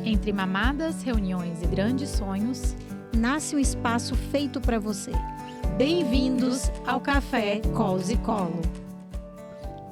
Entre mamadas, reuniões e grandes sonhos, nasce um espaço feito para você. Bem-vindos ao Café Cols e Colo.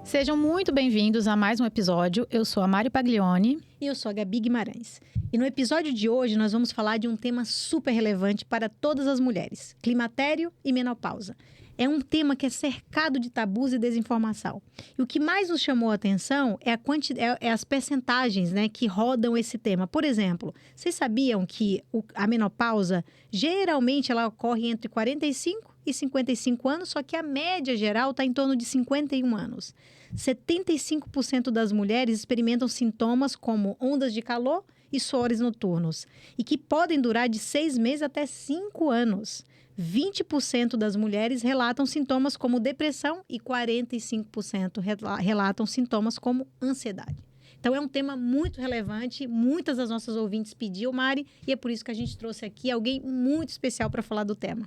Sejam muito bem-vindos a mais um episódio. Eu sou a Mari Paglioni. E eu sou a Gabi Guimarães. E no episódio de hoje nós vamos falar de um tema super relevante para todas as mulheres: climatério e menopausa. É um tema que é cercado de tabus e desinformação. E o que mais nos chamou a atenção é as percentagens, né, que rodam esse tema. Por exemplo, vocês sabiam que a menopausa, geralmente, ela ocorre entre 45 e 55 anos, só que a média geral está em torno de 51 anos. 75% das mulheres experimentam sintomas como ondas de calor e suores noturnos, e que podem durar de 6 meses até 5 anos. 20% das mulheres relatam sintomas como depressão e 45% relatam sintomas como ansiedade. Então, é um tema muito relevante, muitas das nossas ouvintes pediam, Mari, e é por isso que a gente trouxe aqui alguém muito especial para falar do tema.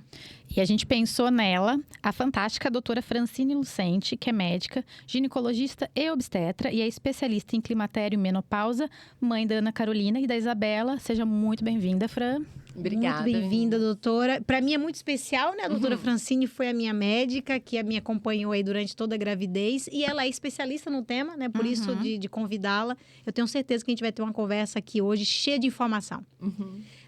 E a gente pensou nela, a fantástica doutora Francine Lucente, que é médica, ginecologista e obstetra, e é especialista em climatério e menopausa, mãe da Ana Carolina e da Isabela. Seja muito bem-vinda, Fran. Obrigada. Muito bem-vinda, doutora. Para mim é muito especial, né? A doutora Francine foi a minha médica, que me acompanhou aí durante toda a gravidez. E ela é especialista no tema, né? Por isso de convidá-la. Eu tenho certeza que a gente vai ter uma conversa aqui hoje cheia de informação.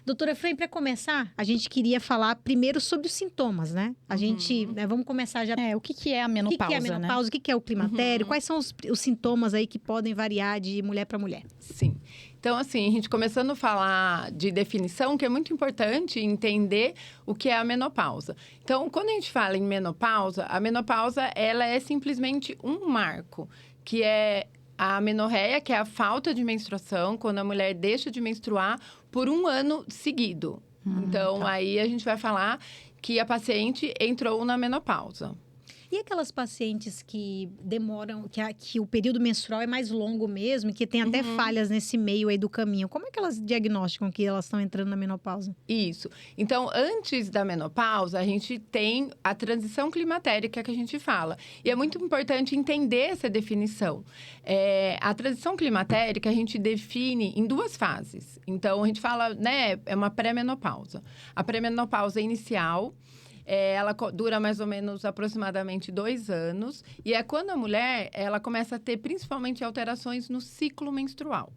Doutora Fran, para começar, a gente queria falar primeiro sobre os sintomas, né? A gente, vamos começar já... O que é a menopausa, O que é a menopausa, né? O que é o climatério, quais são os sintomas aí que podem variar de mulher para mulher? Sim. Então, assim, a gente começando a falar de definição, que é muito importante entender o que é a menopausa. Então, quando a gente fala em menopausa, a menopausa, ela é simplesmente um marco, que é a amenorreia, que é a falta de menstruação, quando a mulher deixa de menstruar por um ano seguido. Então, aí a gente vai falar que a paciente entrou na menopausa. E aquelas pacientes que demoram, que o período menstrual é mais longo mesmo, e que tem até falhas nesse meio aí do caminho, como é que elas diagnosticam que elas estão entrando na menopausa? Isso. Então, antes da menopausa, a gente tem a transição climatérica que a gente fala. E é muito importante entender essa definição. A transição climatérica a gente define em 2 fases. Então, a gente fala, né, é uma pré-menopausa. A pré-menopausa inicial... ela dura mais ou menos aproximadamente 2 anos. E é quando a mulher, ela começa a ter principalmente alterações no ciclo menstrual.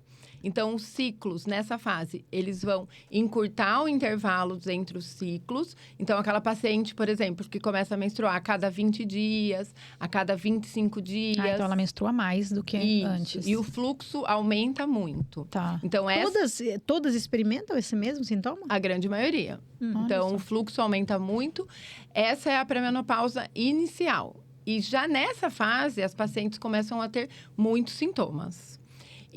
Então, os ciclos, nessa fase, eles vão encurtar o intervalo entre os ciclos. Então, aquela paciente, por exemplo, que começa a menstruar a cada 20 dias, a cada 25 dias. Então, ela menstrua mais do que antes. E o fluxo aumenta muito. Tá. Então, Todas experimentam esse mesmo sintoma? A grande maioria. Então, o fluxo aumenta muito. Essa é a pré-menopausa inicial. E já nessa fase, as pacientes começam a ter muitos sintomas.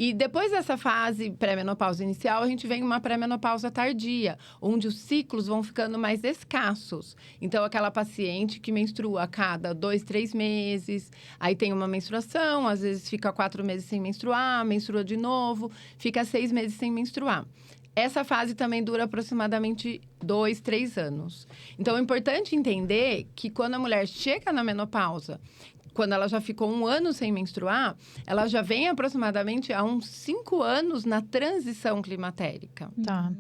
E depois dessa fase pré-menopausa inicial, a gente vem uma pré-menopausa tardia, onde os ciclos vão ficando mais escassos. Então, aquela paciente que menstrua a cada 2, 3 meses, aí tem uma menstruação, às vezes fica 4 meses sem menstruar, menstrua de novo, fica 6 meses sem menstruar. Essa fase também dura aproximadamente 2, 3 anos. Então, é importante entender que quando a mulher chega na menopausa, quando ela já ficou 1 ano sem menstruar, ela já vem aproximadamente há uns 5 anos na transição climatérica. Tá.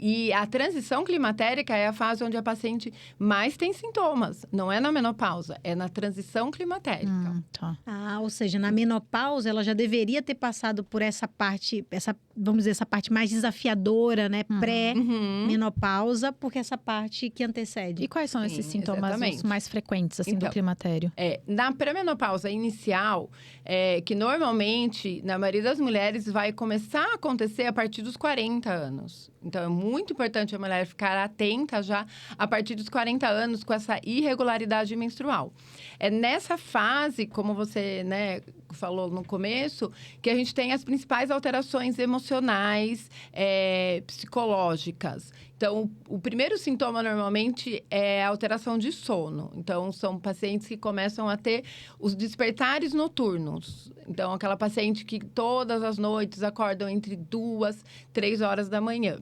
E a transição climatérica é a fase onde a paciente mais tem sintomas. Não é na menopausa, é na transição climatérica. Tá. Ou seja, na menopausa ela já deveria ter passado por essa parte, vamos dizer, essa parte mais desafiadora, né? Pré-menopausa, porque essa parte que antecede. E quais são esses sintomas os mais frequentes, assim, do climatério? Na pré-menopausa inicial, que normalmente, na maioria das mulheres, vai começar a acontecer a partir dos 40 anos. Então, é muito importante a mulher ficar atenta já a partir dos 40 anos com essa irregularidade menstrual. É nessa fase, como você, né, falou no começo, que a gente tem as principais alterações emocionais, psicológicas. Então, o primeiro sintoma, normalmente, é a alteração de sono. Então, são pacientes que começam a ter os despertares noturnos. Então, aquela paciente que todas as noites acordam entre 2, 3 horas da manhã.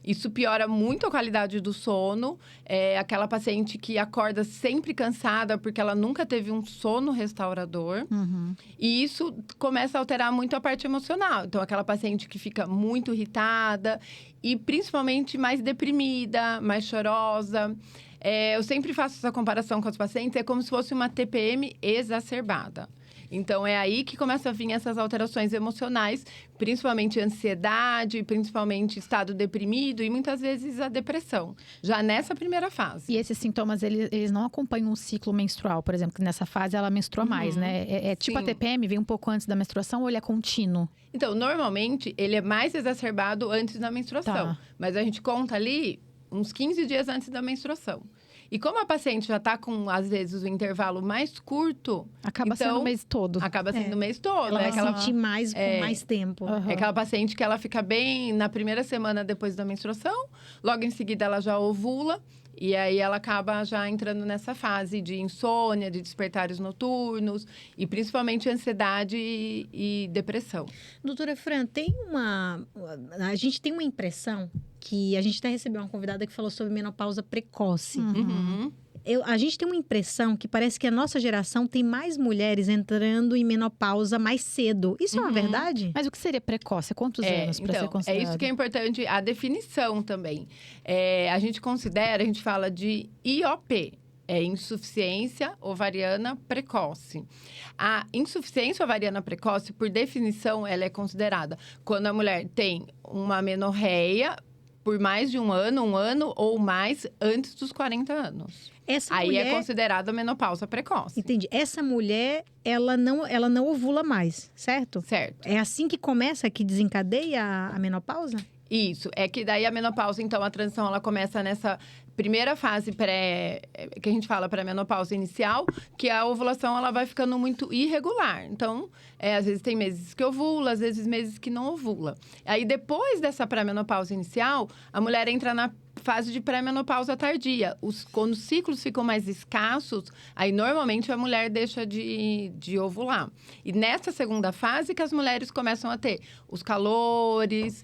Isso piora muito a qualidade do sono. É aquela paciente que acorda sempre cansada porque ela nunca teve um sono restaurador. E isso começa a alterar muito a parte emocional. Então, aquela paciente que fica muito irritada e principalmente mais deprimida, mais chorosa. Eu sempre faço essa comparação com as pacientes, é como se fosse uma TPM exacerbada. Então, é aí que começa a vir essas alterações emocionais, principalmente ansiedade, principalmente estado deprimido e muitas vezes a depressão, já nessa primeira fase. E esses sintomas, eles não acompanham o ciclo menstrual, por exemplo, que nessa fase ela menstrua mais, né? É tipo a TPM, vem um pouco antes da menstruação ou ele é contínuo? Então, normalmente, ele é mais exacerbado antes da menstruação. Mas a gente conta ali uns 15 dias antes da menstruação. E como a paciente já está com, às vezes, o intervalo mais curto... Acaba sendo o mês todo. Acaba sendo o mês todo. Ela vai sentir mais com mais tempo. É aquela paciente que ela fica bem na primeira semana depois da menstruação. Logo em seguida, ela já ovula. E aí, ela acaba já entrando nessa fase de insônia, de despertares noturnos. E, principalmente, ansiedade e depressão. Doutora Fran, a gente tem uma impressão que... A gente até recebeu uma convidada que falou sobre menopausa precoce. A gente tem uma impressão que parece que a nossa geração tem mais mulheres entrando em menopausa mais cedo. Isso é uma verdade? Mas o que seria precoce? Quantos anos para ser considerado? É isso que é importante, a definição também. A gente fala de IOP. É insuficiência ovariana precoce. A insuficiência ovariana precoce, por definição, ela é considerada quando a mulher tem uma menorreia por mais de um ano ou mais antes dos 40 anos. Aí é considerada menopausa precoce. Entendi. Essa mulher, ela não ovula mais, certo? Certo. É assim que começa, que desencadeia a menopausa? Isso. É que daí a menopausa, então, a transição, ela começa nessa primeira fase que a gente fala pré-menopausa inicial, que a ovulação, ela vai ficando muito irregular. Então, às vezes tem meses que ovula, às vezes meses que não ovula. Aí, depois dessa pré-menopausa inicial, a mulher entra na fase de pré-menopausa tardia. Quando os ciclos ficam mais escassos, aí normalmente a mulher deixa de ovular. E nessa segunda fase que as mulheres começam a ter os calores,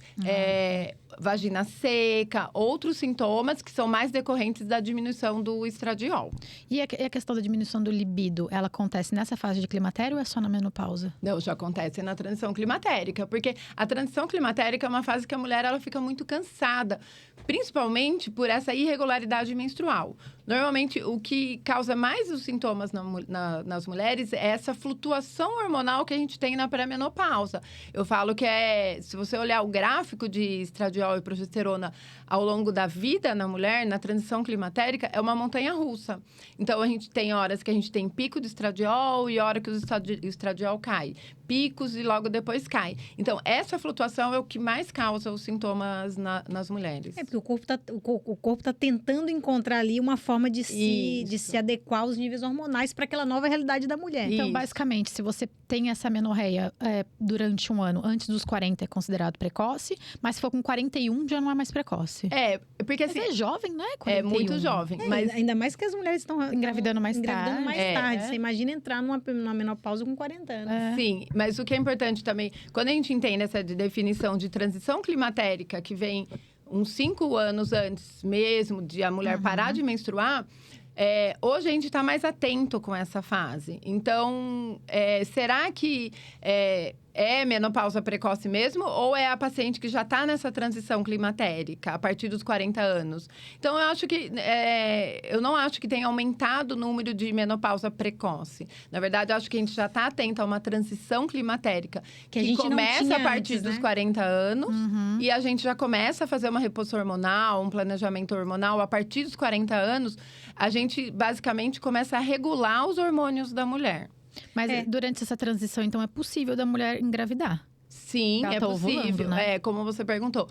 vagina seca, outros sintomas que são mais decorrentes da diminuição do estradiol. E a questão da diminuição do libido, ela acontece nessa fase de climatério ou é só na menopausa? Não, já acontece na transição climatérica, porque a transição climatérica é uma fase que a mulher ela fica muito cansada, principalmente por essa irregularidade menstrual. Normalmente, o que causa mais os sintomas nas mulheres é essa flutuação hormonal que a gente tem na pré-menopausa. Eu falo que se você olhar o gráfico de estradiol e progesterona ao longo da vida na mulher, na transição climatérica, é uma montanha-russa. Então, a gente tem horas que a gente tem pico de estradiol e hora que o estradiol cai. Picos e logo depois cai. Então, essa flutuação é o que mais causa os sintomas nas mulheres. Porque o corpo tá tentando encontrar ali uma forma de se adequar aos níveis hormonais para aquela nova realidade da mulher. Então, basicamente, se você tem essa menorreia durante um ano, antes dos 40 é considerado precoce, mas se for com 41 já não é mais precoce. Porque assim... Mas é jovem, não é? 41. É muito jovem. Mas ainda mais que as mulheres estão engravidando mais tarde. Você imagina entrar numa menopausa com 40 anos. Sim, mas o que é importante também, quando a gente entende essa definição de transição climatérica, que vem uns 5 anos antes mesmo de a mulher parar de menstruar, hoje a gente está mais atento com essa fase. Então, será que é menopausa precoce mesmo? Ou é a paciente que já está nessa transição climatérica, a partir dos 40 anos? Então, eu não acho que tenha aumentado o número de menopausa precoce. Na verdade, eu acho que a gente já está atento a uma transição climatérica que começa a partir dos 40 anos. E a gente já começa a fazer uma reposição hormonal, um planejamento hormonal. A partir dos 40 anos, a gente basicamente começa a regular os hormônios da mulher. Mas durante essa transição, então, é possível da mulher engravidar? Sim, é possível. Ovulando, né? Como você perguntou.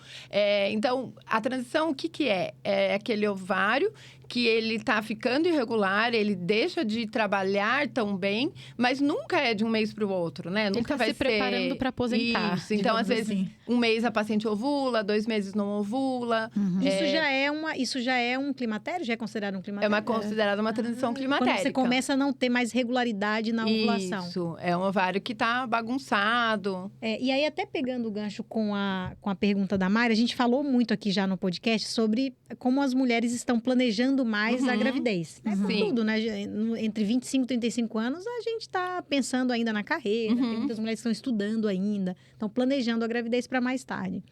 Então, a transição, o que é? É aquele ovário que ele tá ficando irregular, ele deixa de trabalhar tão bem, mas nunca é de um mês para o outro, né? Ele Nunca tá vai se preparando para aposentar. Isso. Então, às vezes, assim. um mês a paciente ovula, 2 meses não ovula. Isso já é um climatério? Já é considerado um climatério? É considerada uma transição climatérica. Quando você começa a não ter mais regularidade na ovulação. Isso, é um ovário que tá bagunçado. E aí, até pegando o gancho com a pergunta da Mari, a gente falou muito aqui já no podcast sobre como as mulheres estão planejando mais a gravidez. Né? Por tudo, né? Entre 25 e 35 anos, a gente tá pensando ainda na carreira. Tem muitas mulheres que estão estudando ainda, estão planejando a gravidez para mais tarde.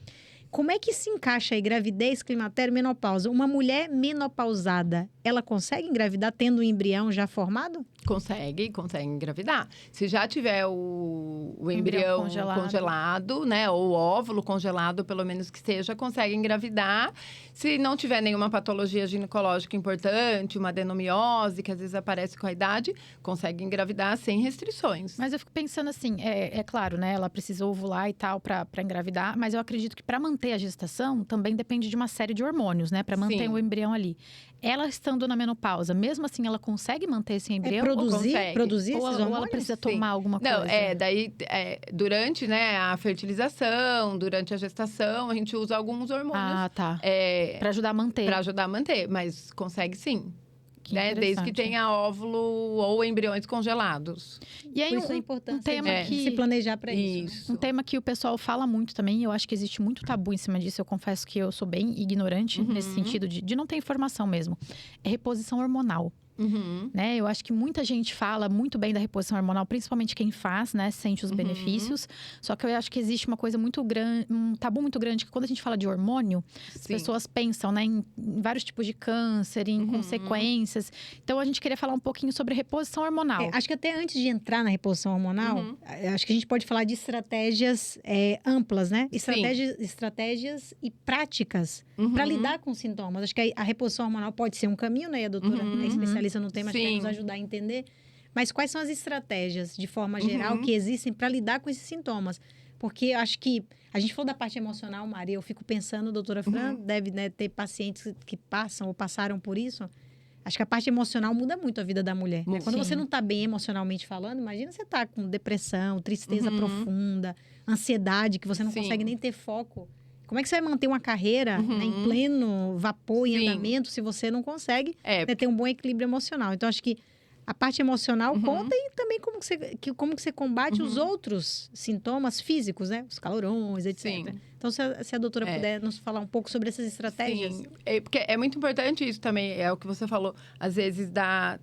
Como é que se encaixa aí gravidez, climatério, menopausa? Uma mulher menopausada, ela consegue engravidar tendo um embrião já formado? Consegue engravidar. Se já tiver o embrião congelado, né? Ou o óvulo congelado, pelo menos que seja, consegue engravidar. Se não tiver nenhuma patologia ginecológica importante, uma adenomiose, que às vezes aparece com a idade, consegue engravidar sem restrições. Mas eu fico pensando assim, é claro, né? Ela precisa ovular e tal para engravidar, mas eu acredito que para manter a gestação também depende de uma série de hormônios, né? Para manter o embrião ali. Ela estando na menopausa, mesmo assim, ela consegue manter esse embrião? Produzir esses hormônios? Ou ela precisa tomar alguma coisa? Não, durante, né, a fertilização, durante a gestação, a gente usa alguns hormônios. Ah, tá. Para ajudar a manter. Para ajudar a manter, mas consegue sim. Né? Desde que Interessante. tenha óvulo ou embriões congelados. E aí, isso é importante tema que se planejar para isso. Um tema que o pessoal fala muito também, eu acho que existe muito tabu em cima disso. Eu confesso que eu sou bem ignorante nesse sentido de não ter informação mesmo. É reposição hormonal. Né? Eu acho que muita gente fala muito bem da reposição hormonal, principalmente quem faz, né? Sente os benefícios. Só que eu acho que existe uma coisa muito grande, um tabu muito grande, que quando a gente fala de hormônio, as pessoas pensam, né, em vários tipos de câncer, em consequências. Então, a gente queria falar um pouquinho sobre reposição hormonal. Acho que até antes de entrar na reposição hormonal, acho que a gente pode falar de estratégias amplas, né? Estratégias e práticas para lidar com sintomas. Acho que a reposição hormonal pode ser um caminho, né? E a doutora é especialista no tema, acho que vai nos ajudar a entender. Mas quais são as estratégias, de forma geral, que existem para lidar com esses sintomas? Porque acho que a gente falou da parte emocional, Maria. Eu fico pensando, doutora Fran, deve, né, ter pacientes que passam ou passaram por isso. Acho que a parte emocional muda muito a vida da mulher. Né? Quando você não está bem emocionalmente falando, imagina você tá com depressão, tristeza profunda, ansiedade, que você não consegue nem ter foco. Como é que você vai manter uma carreira né, em pleno vapor, em andamento, se você não consegue ter um bom equilíbrio emocional? Então, acho que a parte emocional conta e também como que você combate os outros sintomas físicos, né? Os calorões, etc. Sim. Então, se a doutora puder nos falar um pouco sobre essas estratégias. Sim, porque é muito importante isso também, é o que você falou, às vezes, da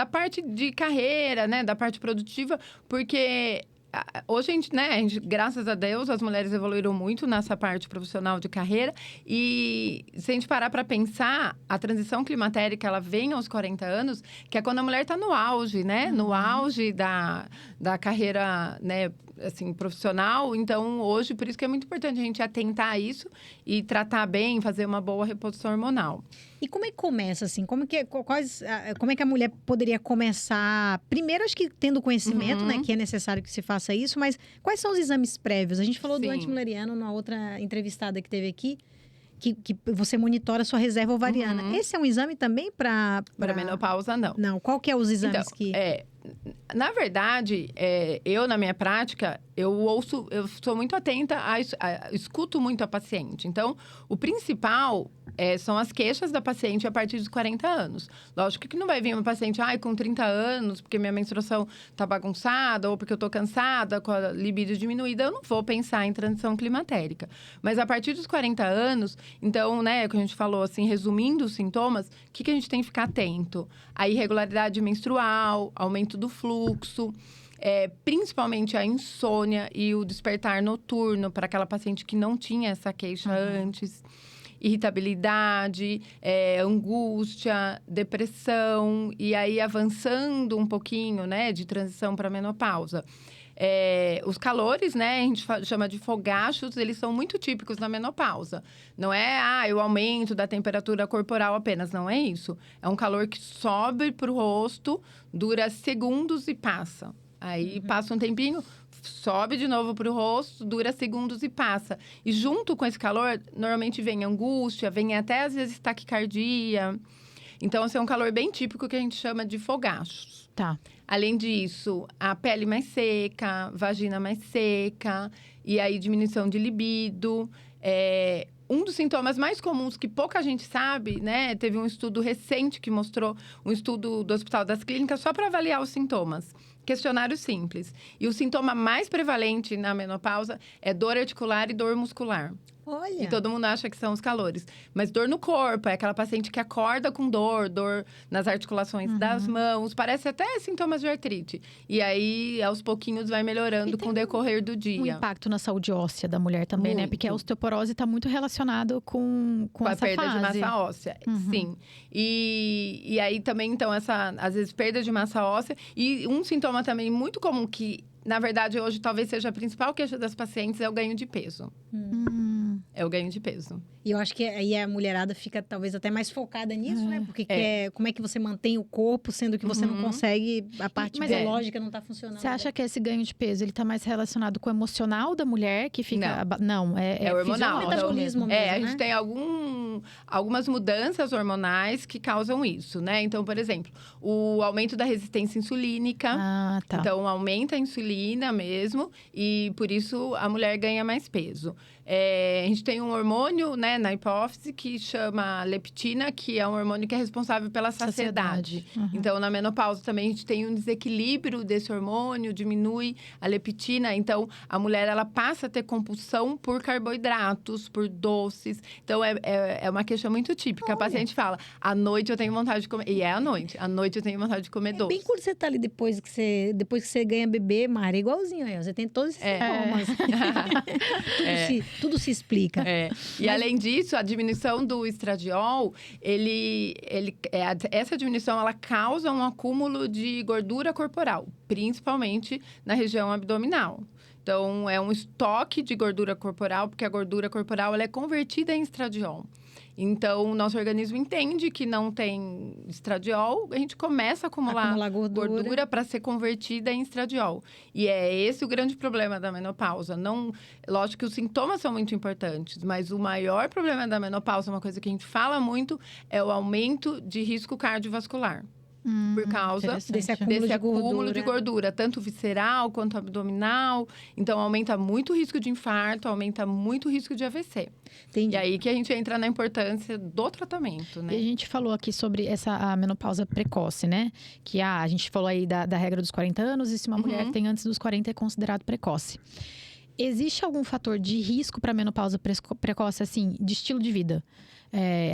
parte de carreira, né? Da parte produtiva, porque... Hoje, a gente, graças a Deus, as mulheres evoluíram muito nessa parte profissional de carreira. E se a gente parar para pensar, a transição climatérica, ela vem aos 40 anos, que é quando a mulher está no auge, né? No auge da carreira, né? Assim, profissional. Então, hoje, por isso que é muito importante a gente atentar a isso e tratar bem, fazer uma boa reposição hormonal. E como é que começa, assim? Como é que a mulher poderia começar? Primeiro, acho que tendo conhecimento, né? Que é necessário que se faça isso. Mas quais são os exames prévios? A gente falou do antimuleriano numa outra entrevistada que teve aqui. Que você monitora a sua reserva ovariana. Esse é um exame também para... Para menopausa, não. Não. Qual que é os exames que... Na verdade, eu, na minha prática, eu sou muito atenta, escuto muito a paciente. Então, o principal são as queixas da paciente a partir dos 40 anos. Lógico que não vai vir uma paciente, com 30 anos, porque minha menstruação tá bagunçada, ou porque eu tô cansada, com a libido diminuída, eu não vou pensar em transição climatérica. Mas a partir dos 40 anos, então, né, que a gente falou, assim, resumindo os sintomas, o que a gente tem que ficar atento? A irregularidade menstrual, aumento do fluxo, principalmente a insônia e o despertar noturno para aquela paciente que não tinha essa queixa antes. Irritabilidade, angústia, depressão. E aí, avançando um pouquinho, né, de transição para menopausa. Os calores, né, a gente chama de fogachos, eles são muito típicos da menopausa. Não é, o aumento da temperatura corporal apenas, não é isso. É um calor que sobe para o rosto, dura segundos e passa. Aí passa um tempinho, sobe de novo para o rosto, dura segundos e passa. E junto com esse calor, normalmente vem angústia, vem até às vezes taquicardia. Então, assim, é um calor bem típico que a gente chama de fogachos. Tá. Além disso, a pele mais seca, vagina mais seca, e aí diminuição de libido. Um dos sintomas mais comuns que pouca gente sabe, né? Teve um estudo recente que mostrou, um estudo do Hospital das Clínicas, só para avaliar os sintomas. Questionário simples. E o sintoma mais prevalente na menopausa é dor articular e dor muscular. Olha. E todo mundo acha que são os calores. Mas dor no corpo, é aquela paciente que acorda com dor nas articulações das mãos. Parece até sintomas de artrite. E aí, aos pouquinhos, vai melhorando com o decorrer do dia. Um impacto na saúde óssea da mulher também, né? Porque a osteoporose está muito relacionada com a essa perda fase. de massa óssea, sim. E aí também, então, às vezes, perda de massa óssea. E um sintoma também muito comum que, na verdade, hoje talvez seja a principal queixa das pacientes é o ganho de peso. É o ganho de peso. E eu acho que aí a mulherada fica talvez até mais focada nisso, né? Porque como é que você mantém o corpo, sendo que você não consegue, a parte biológica não tá funcionando. Você acha que esse ganho de peso, ele tá mais relacionado com o emocional da mulher, que fica... Não, é hormonal. É o metabolismo mesmo, a gente tem algumas mudanças hormonais que causam isso, né? Então, por exemplo, o aumento da resistência insulínica. Ah, tá. Então, aumenta a insulina mesmo e, por isso, a mulher ganha mais peso. A gente tem um hormônio, né, na hipófise que chama leptina, que é um hormônio que é responsável pela saciedade. Então, na menopausa também a gente tem um desequilíbrio desse hormônio, diminui a leptina. Então, a mulher, ela passa a ter compulsão por carboidratos, por doces. Então, é uma queixa muito típica. Olha. A paciente fala, à noite eu tenho vontade de comer. E é à noite eu tenho vontade de comer doce. Bem quando você tá ali depois que você ganha bebê, Mari, é igualzinho aí. Você tem todos esses sintomas. Tudo se explica. E além disso, a diminuição do estradiol, essa diminuição, ela causa um acúmulo de gordura corporal, principalmente na região abdominal. Então, é um estoque de gordura corporal, porque a gordura corporal ela é convertida em estradiol. Então, o nosso organismo entende que não tem estradiol, a gente começa a acumular gordura para ser convertida em estradiol. E é esse o grande problema da menopausa. Lógico que os sintomas são muito importantes, mas o maior problema da menopausa, uma coisa que a gente fala muito, é o aumento de risco cardiovascular. Por causa desse acúmulo de gordura, tanto visceral quanto abdominal. Então, aumenta muito o risco de infarto, aumenta muito o risco de AVC. Entendi. E aí que a gente entra na importância do tratamento, né? E a gente falou aqui sobre a menopausa precoce, né? Que a gente falou aí da regra dos 40 anos, e se uma mulher tem antes dos 40 é considerado precoce. Existe algum fator de risco para menopausa precoce, assim, de estilo de vida?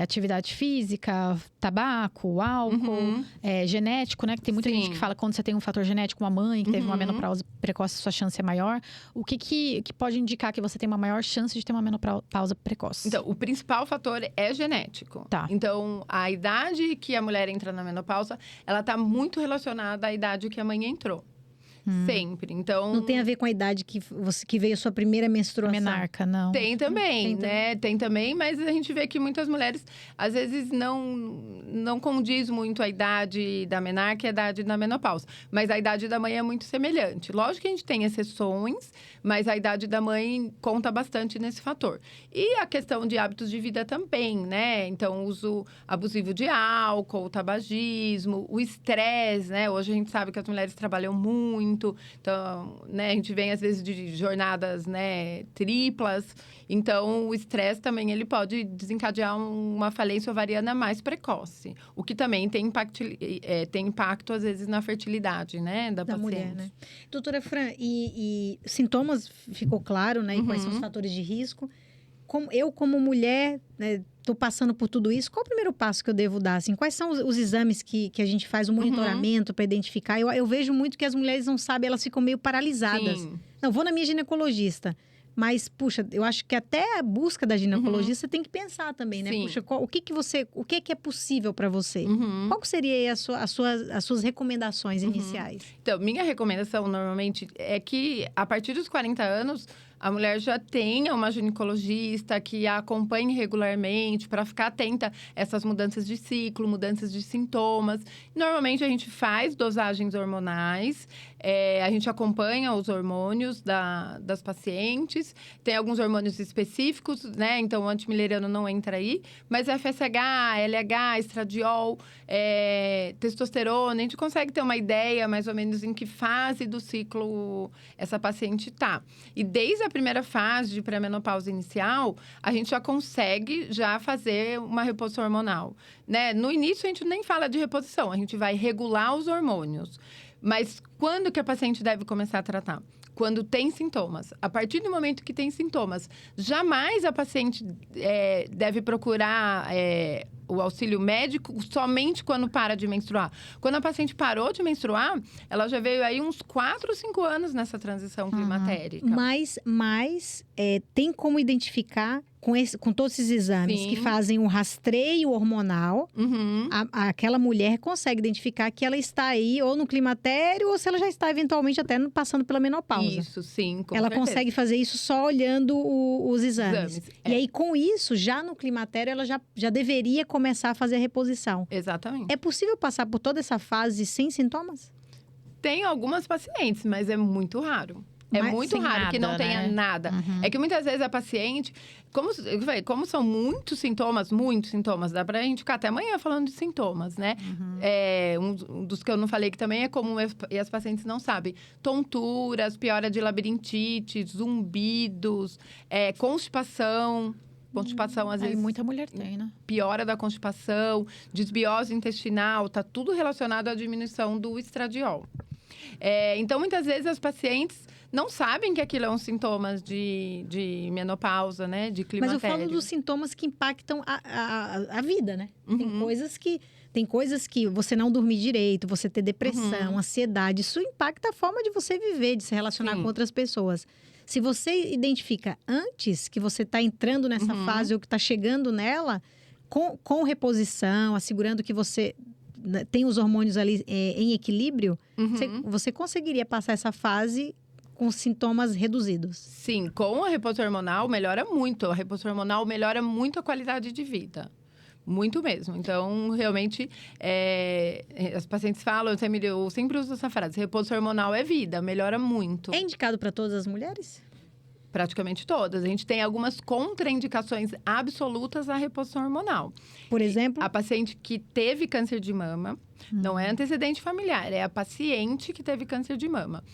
Atividade física, tabaco, álcool, genético, né? Que tem muita gente que fala que quando você tem um fator genético, uma mãe que teve uma menopausa precoce, sua chance é maior. O que pode indicar que você tem uma maior chance de ter uma menopausa precoce? Então, o principal fator é genético. Tá. Então, a idade que a mulher entra na menopausa, ela tá muito relacionada à idade que a mãe entrou. Sempre. Então. Não tem a ver com a idade que veio a sua primeira menstruação. Menarca, não. Tem também, né? Tem também, mas a gente vê que muitas mulheres, às vezes, não condiz muito a idade da menarca e a idade da menopausa. Mas a idade da mãe é muito semelhante. Lógico que a gente tem exceções, mas a idade da mãe conta bastante nesse fator. E a questão de hábitos de vida também, né? Então, uso abusivo de álcool, tabagismo, o estresse, né? Hoje a gente sabe que as mulheres trabalham muito. Então, né, a gente vem às vezes de jornadas, né, triplas. Então, o estresse também ele pode desencadear uma falência ovariana mais precoce, o que também tem impacto às vezes na fertilidade, né, da paciente. Mulher, né? Doutora Fran, e sintomas ficou claro, né? E quais são os fatores de risco? Como mulher, né, tô passando por tudo isso, qual o primeiro passo que eu devo dar? Assim, quais são os exames que a gente faz, o monitoramento para identificar? Eu vejo muito que as mulheres não sabem, elas ficam meio paralisadas. Sim. Não, vou na minha ginecologista. Mas, puxa, eu acho que até a busca da ginecologista tem que pensar também, né? Sim. Puxa, o que é possível para você? Qual que seria aí as suas recomendações iniciais? Então, minha recomendação, normalmente, é que a partir dos 40 anos, a mulher já tenha uma ginecologista que a acompanhe regularmente para ficar atenta a essas mudanças de ciclo, mudanças de sintomas. Normalmente, a gente faz dosagens hormonais, a gente acompanha os hormônios das pacientes. Tem alguns hormônios específicos, né? Então, o antimileriano não entra aí. Mas FSH, LH, estradiol, testosterona, a gente consegue ter uma ideia, mais ou menos, em que fase do ciclo essa paciente está. E desde a primeira fase de pré-menopausa inicial, a gente já consegue fazer uma reposição hormonal, né? No início, a gente nem fala de reposição, a gente vai regular os hormônios. Mas quando que a paciente deve começar a tratar? Quando tem sintomas. A partir do momento que tem sintomas, jamais a paciente deve procurar o auxílio médico somente quando para de menstruar. Quando a paciente parou de menstruar, ela já veio aí uns 4 ou 5 anos nessa transição climatérica. Mas tem como identificar com todos esses exames Sim. que fazem o rastreio hormonal, aquela mulher consegue identificar que ela está aí ou no climatério ou se ela já está eventualmente até passando pela menopausa. Isso, sim, com ela certeza. consegue fazer isso só olhando os exames. E é. aí, com isso, já no climatério, ela já deveria começar a fazer a reposição. Exatamente. É possível passar por toda essa fase sem sintomas? Tem algumas pacientes, mas é muito raro. É Mas muito sem raro nada, que não tenha né? nada. É que muitas vezes a paciente, como são muitos sintomas, dá pra gente ficar até amanhã falando de sintomas, né? Um dos que eu não falei que também é comum e as pacientes não sabem. Tonturas, piora de labirintite, zumbidos, constipação. Constipação, às vezes, muita mulher tem, né? piora da constipação, desbiose intestinal, tá tudo relacionado à diminuição do estradiol. Então, muitas vezes, as pacientes não sabem que aquilo é um sintoma de menopausa, né? De climatério. Mas eu falo dos sintomas que impactam a vida, né? Tem coisas que você não dormir direito, você ter depressão, ansiedade. Isso impacta a forma de você viver, de se relacionar com outras pessoas. Se você identifica antes que você está entrando nessa fase ou que está chegando nela, com reposição, assegurando que você tem os hormônios ali em equilíbrio, você conseguiria passar essa fase com sintomas reduzidos. Sim, com a reposição hormonal melhora muito. A reposição hormonal melhora muito a qualidade de vida. Muito mesmo. Então, realmente, as pacientes falam, eu sempre uso essa frase, reposição hormonal é vida, melhora muito. É indicado para todas as mulheres? Praticamente todas. A gente tem algumas contraindicações absolutas à reposição hormonal. Por exemplo? A paciente que teve câncer de mama, não é antecedente familiar, é a paciente que teve câncer de mama.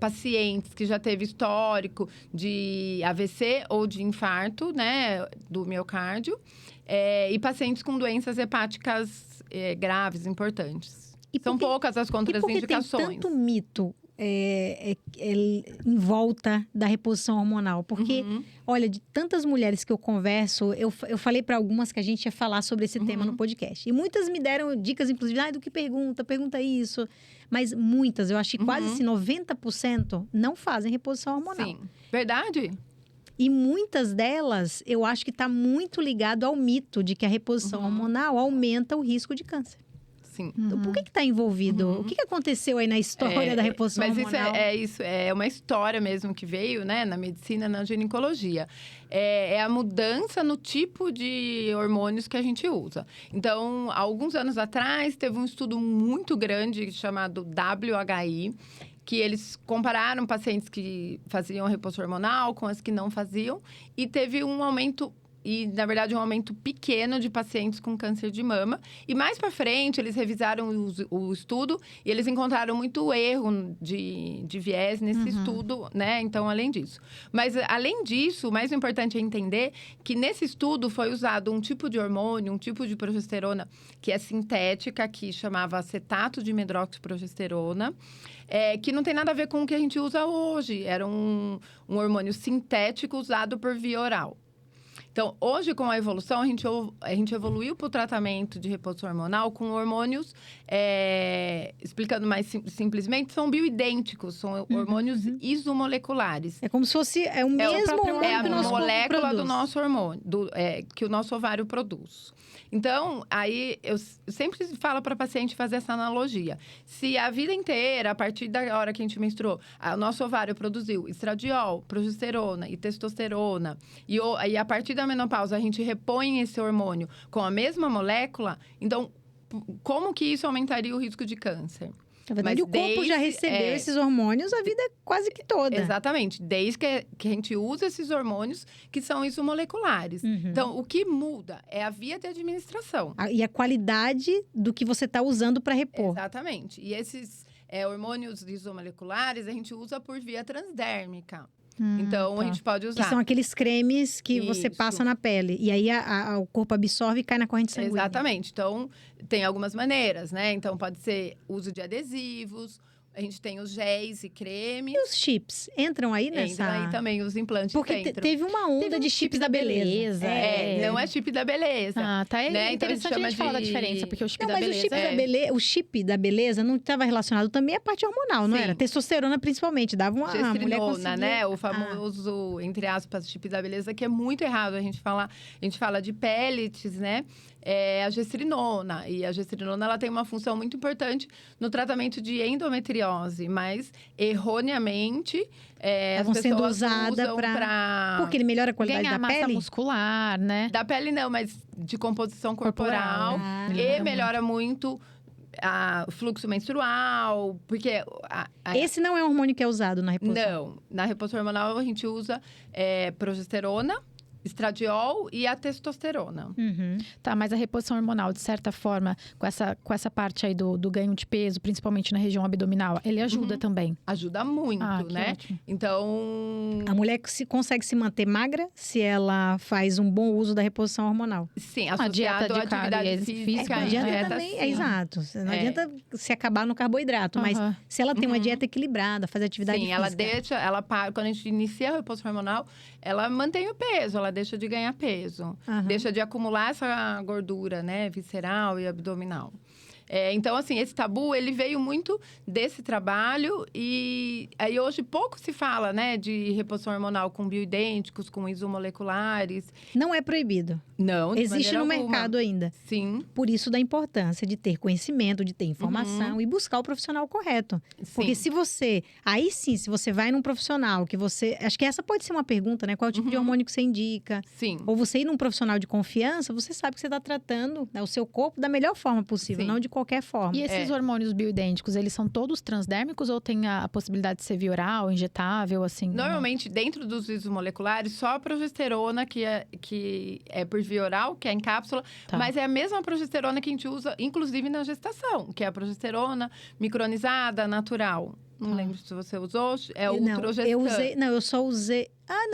Pacientes que já teve histórico de AVC ou de infarto, né, do miocárdio. E pacientes com doenças hepáticas graves, importantes. São poucas as contraindicações. E por que tem tanto mito em volta da reposição hormonal? Porque, olha, de tantas mulheres que eu converso, eu falei para algumas que a gente ia falar sobre esse tema no podcast. E muitas me deram dicas, inclusive, do que pergunta isso. Mas muitas, eu acho que quase assim, 90% não fazem reposição hormonal. Sim, verdade? E muitas delas, eu acho que está muito ligado ao mito de que a reposição hormonal aumenta o risco de câncer. Sim. Então, por que está envolvido? O que aconteceu aí na história da reposição hormonal? Mas é uma história mesmo que veio, né, na medicina, na ginecologia. É a mudança no tipo de hormônios que a gente usa. Então, há alguns anos atrás, teve um estudo muito grande chamado WHI, que eles compararam pacientes que faziam reposição hormonal com as que não faziam. E teve um aumento... na verdade, um aumento pequeno de pacientes com câncer de mama. E mais para frente, eles revisaram o estudo e eles encontraram muito erro de viés nesse estudo, né? Então, além disso. Mas, além disso, o mais importante é entender que nesse estudo foi usado um tipo de hormônio, um tipo de progesterona que é sintética, que chamava acetato de medroxiprogesterona, que não tem nada a ver com o que a gente usa hoje. Era um hormônio sintético usado por via oral. Então, hoje, com a evolução, a gente evoluiu para o tratamento de reposição hormonal com hormônios, explicando mais simplesmente, são bioidênticos, são hormônios isomoleculares. É como se fosse o mesmo hormônio é a que o nosso molécula corpo do nosso hormônio, que o nosso ovário produz. Então, aí eu sempre falo para a paciente fazer essa analogia. Se a vida inteira, a partir da hora que a gente menstruou, o nosso ovário produziu estradiol, progesterona e testosterona, e a partir da menopausa a gente repõe esse hormônio com a mesma molécula, então como que isso aumentaria o risco de câncer? Na verdade, o corpo já recebeu esses hormônios a vida quase que toda. Exatamente. Desde que a gente usa esses hormônios que são isomoleculares. Então, o que muda é a via de administração. E a qualidade do que você está usando para repor. Exatamente. E esses hormônios isomoleculares a gente usa por via transdérmica. Então, a gente pode usar. Que são aqueles cremes que você passa na pele. E aí, o corpo absorve e cai na corrente sanguínea. Exatamente. Então, tem algumas maneiras, né? Então, pode ser uso de adesivos. A gente tem os géis e cremes. E os chips? Entram aí nessa? Entram aí também os implantes. Porque teve uma onda de chips da beleza. Não é chip da beleza. Tá. Né? Então, interessante a gente falar da diferença, porque o chip da beleza... O chip da beleza não estava relacionado também à parte hormonal, não era? Testosterona, principalmente. Dava uma mulher conseguia... né? O famoso, entre aspas, chip da beleza, que é muito errado a gente falar. A gente fala de pellets, né? A gestrinona. E a gestrinona, ela tem uma função muito importante no tratamento de endometriose, mas erroneamente estavam sendo usadas para... Porque ele melhora a qualidade da pele? Massa muscular, né? Da pele não, mas de composição corporal. E melhora muito o fluxo menstrual, porque... Esse não é um hormônio que é usado na reposição? Não. Na reposição hormonal, a gente usa progesterona, estradiol e a testosterona. Tá, mas a reposição hormonal, de certa forma, com essa parte aí do ganho de peso, principalmente na região abdominal, ele ajuda também? Ajuda muito, né? Ótimo. Então... A mulher consegue se manter magra se ela faz um bom uso da reposição hormonal? Sim, associado à atividade física. Não adianta também, exato. Não adianta se acabar no carboidrato, mas se ela tem uma dieta equilibrada, fazer atividade física... Quando a gente inicia a reposição hormonal, ela mantém o peso, ela deixa de ganhar peso. Deixa de acumular essa gordura, né? Visceral e abdominal. Então, assim, esse tabu, ele veio muito desse trabalho e aí hoje pouco se fala, né? De reposição hormonal com bioidênticos, com isomoleculares. Não é proibido. Não, existe no mercado ainda. Sim. Por isso da importância de ter conhecimento, de ter informação e buscar o profissional correto. Sim. Porque se você... Aí sim, se você vai num profissional que você... Acho que essa pode ser uma pergunta, né? Qual é o tipo de hormônio que você indica? Sim. Ou você ir num profissional de confiança, você sabe que você está tratando, né, o seu corpo da melhor forma possível, não de qualquer forma. E esses hormônios bioidênticos, eles são todos transdérmicos ou tem a possibilidade de ser via oral, injetável, assim? Normalmente, dentro dos isomoleculares, só a progesterona que é por via oral, que é em cápsula, mas é a mesma progesterona que a gente usa, inclusive na gestação, que é a progesterona micronizada, natural. Não lembro se você usou, o Trogestan. Eu só usei...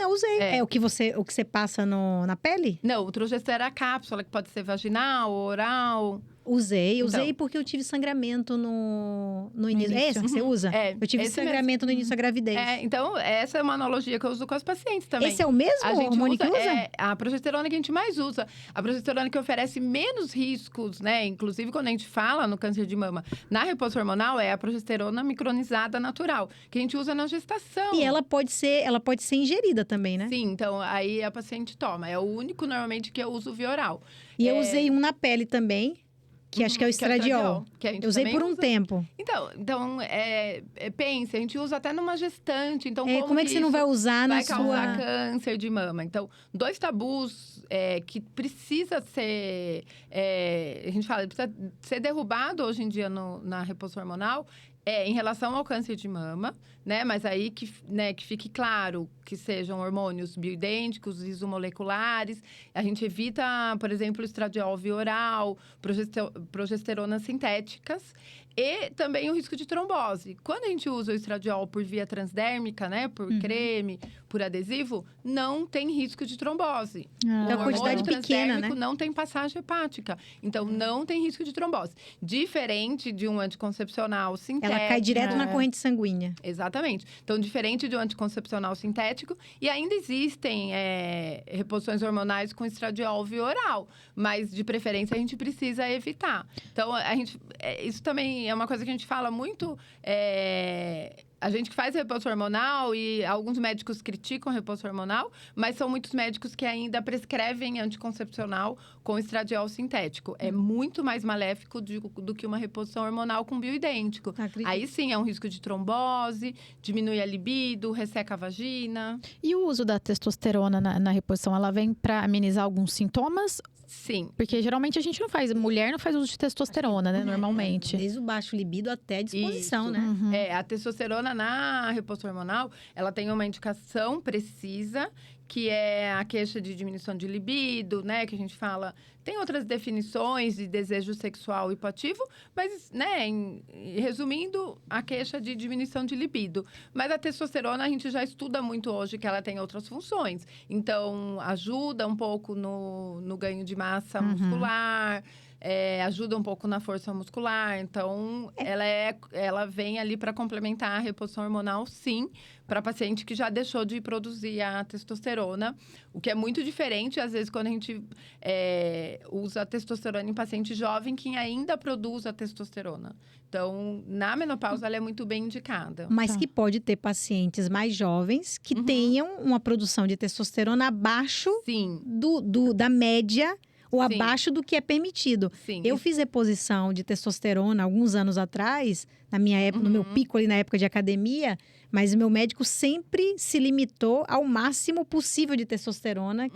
usei. É o que você passa na pele? Não, o Trogestan era a cápsula, que pode ser vaginal, oral... Usei porque eu tive sangramento no início. É esse que você usa? Eu tive sangramento no início da gravidez. Então, essa é uma analogia que eu uso com as pacientes também. Esse é o mesmo hormônio que usa? A progesterona que a gente mais usa. A progesterona que oferece menos riscos, né? Inclusive, quando a gente fala no câncer de mama, na reposição hormonal, é a progesterona micronizada natural, que a gente usa na gestação. E ela pode ser ingerida também, né? Sim, então aí a paciente toma. É o único, normalmente, que eu uso via oral. E eu usei um na pele também. Que acho que é o estradiol. Eu usei por um tempo. Então pense, a gente usa até numa gestante. Então, como é que você não vai usar na sua... Vai causar câncer de mama. Então, 2 tabus que precisa ser... a gente fala, precisa ser derrubado hoje em dia na reposição hormonal. Em relação ao câncer de mama, né? Mas aí que fique claro que sejam hormônios bioidênticos, isomoleculares. A gente evita, por exemplo, o estradiol via oral, progesteronas sintéticas. E também o risco de trombose. Quando a gente usa o estradiol por via transdérmica, né? Por creme, por adesivo, não tem risco de trombose. É uma quantidade pequena, né? Não tem passagem hepática. Então, não tem risco de trombose. Diferente de um anticoncepcional sintético. Ela cai direto na corrente sanguínea. Exatamente. Então, diferente de um anticoncepcional sintético, e ainda existem reposições hormonais com estradiol via oral, mas de preferência a gente precisa evitar. Então, isso também é uma coisa que a gente fala muito. A gente que faz reposição hormonal e alguns médicos criticam reposição hormonal, mas são muitos médicos que ainda prescrevem anticoncepcional com estradiol sintético. É muito mais maléfico do que uma reposição hormonal com bioidêntico. Acredito. Aí sim, é um risco de trombose, diminui a libido, resseca a vagina. E o uso da testosterona na reposição, ela vem para amenizar alguns sintomas? Sim. Porque geralmente a gente não faz, mulher não faz uso de testosterona, né, normalmente. Desde o baixo libido até a disposição, Isso. né? Uhum. A testosterona na reposição hormonal, ela tem uma indicação precisa, que é a queixa de diminuição de libido, né? Que a gente fala... Tem outras definições de desejo sexual hipoativo, mas, né, resumindo, a queixa de diminuição de libido. Mas a testosterona, a gente já estuda muito hoje que ela tem outras funções. Então, ajuda um pouco no ganho de massa muscular... ajuda um pouco na força muscular. Então, ela vem ali para complementar a reposição hormonal, sim, para paciente que já deixou de produzir a testosterona. O que é muito diferente, às vezes, quando a gente usa a testosterona em paciente jovem que ainda produz a testosterona. Então, na menopausa, ela é muito bem indicada. Mas que pode ter pacientes mais jovens que tenham uma produção de testosterona abaixo Sim. da média ou Sim. abaixo do que é permitido. Sim. Eu fiz reposição de testosterona alguns anos atrás, na minha época, no meu pico ali na época de academia, mas o meu médico sempre se limitou ao máximo possível de testosterona.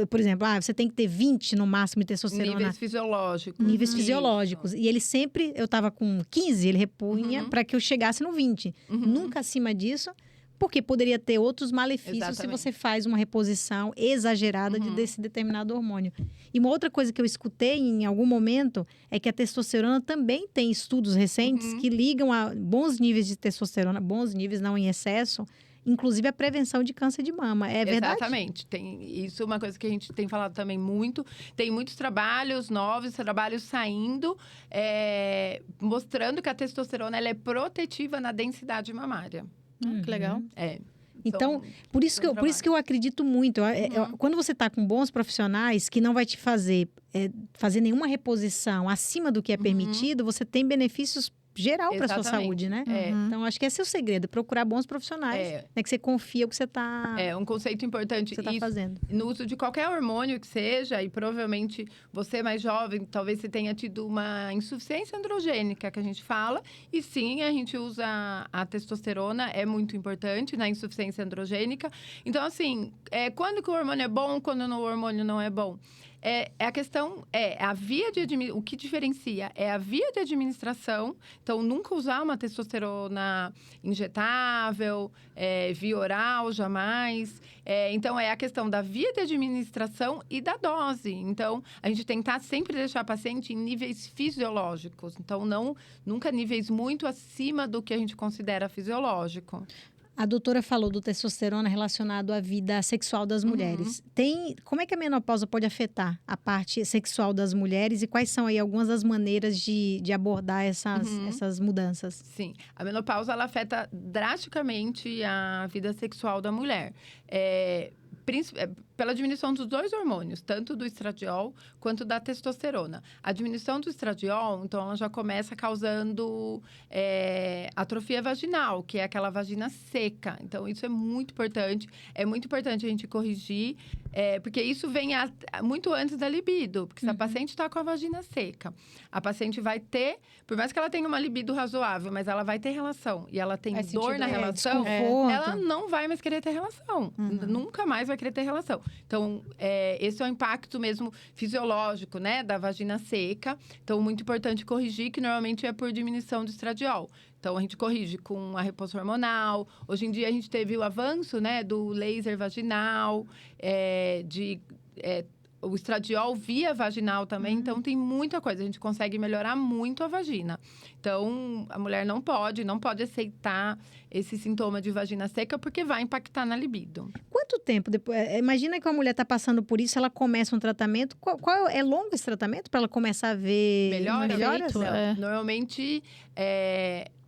Por exemplo, você tem que ter 20 no máximo de testosterona. Níveis fisiológicos. Níveis Isso. fisiológicos. E ele sempre, eu estava com 15, ele repunha para que eu chegasse no 20. Nunca acima disso. Porque poderia ter outros malefícios se você faz uma reposição exagerada desse determinado hormônio. E uma outra coisa que eu escutei em algum momento é que a testosterona também tem estudos recentes que ligam a bons níveis de testosterona, bons níveis, não em excesso, inclusive a prevenção de câncer de mama. É verdade? Exatamente. Isso é uma coisa que a gente tem falado também muito. Tem muitos trabalhos novos, trabalhos saindo, mostrando que a testosterona ela é protetiva na densidade mamária. Que legal. Então, por isso que eu acredito muito. Quando você está com bons profissionais que não vai te fazer nenhuma reposição acima do que é permitido, você tem benefícios geral para sua saúde, né? Então, acho que esse é o segredo, procurar bons profissionais, né, que você confia o que você está um conceito importante. Você está fazendo. No uso de qualquer hormônio que seja, e provavelmente você mais jovem, talvez você tenha tido uma insuficiência androgênica, que a gente fala, e sim, a gente usa a testosterona, é muito importante na insuficiência androgênica. Então, assim, quando que o hormônio é bom, quando o hormônio não é bom? A questão a via de o que diferencia é a via de administração. Então, nunca usar uma testosterona injetável, via oral, jamais. Então, é a questão da via de administração e da dose. Então, a gente tentar sempre deixar o paciente em níveis fisiológicos. Então, nunca níveis muito acima do que a gente considera fisiológico. A doutora falou do testosterona relacionado à vida sexual das mulheres. Como é que a menopausa pode afetar a parte sexual das mulheres e quais são aí algumas das maneiras de abordar essas mudanças? Sim, a menopausa ela afeta drasticamente a vida sexual da mulher. Pela diminuição dos dois hormônios, tanto do estradiol quanto da testosterona. A diminuição do estradiol, então, ela já começa causando atrofia vaginal, que é aquela vagina seca. Então, isso é muito importante. É muito importante a gente corrigir, porque isso vem muito antes da libido. Porque se a paciente está com a vagina seca, a paciente vai ter, por mais que ela tenha uma libido razoável, mas ela vai ter relação e ela tem dor na relação, ela não vai mais querer ter relação. Nunca mais vai querer ter relação. Então, esse é o impacto mesmo fisiológico, né, da vagina seca. Então, muito importante corrigir, que normalmente é por diminuição do estradiol. Então, a gente corrige com a reposição hormonal. Hoje em dia, a gente teve o avanço, né, do laser vaginal, o estradiol via vaginal também. Então, tem muita coisa. A gente consegue melhorar muito a vagina. Então, a mulher não pode aceitar esse sintoma de vagina seca, porque vai impactar na libido. Quanto tempo depois? Imagina que uma mulher está passando por isso, ela começa um tratamento. Qual é longo esse tratamento para ela começar a ver melhoras? Normalmente,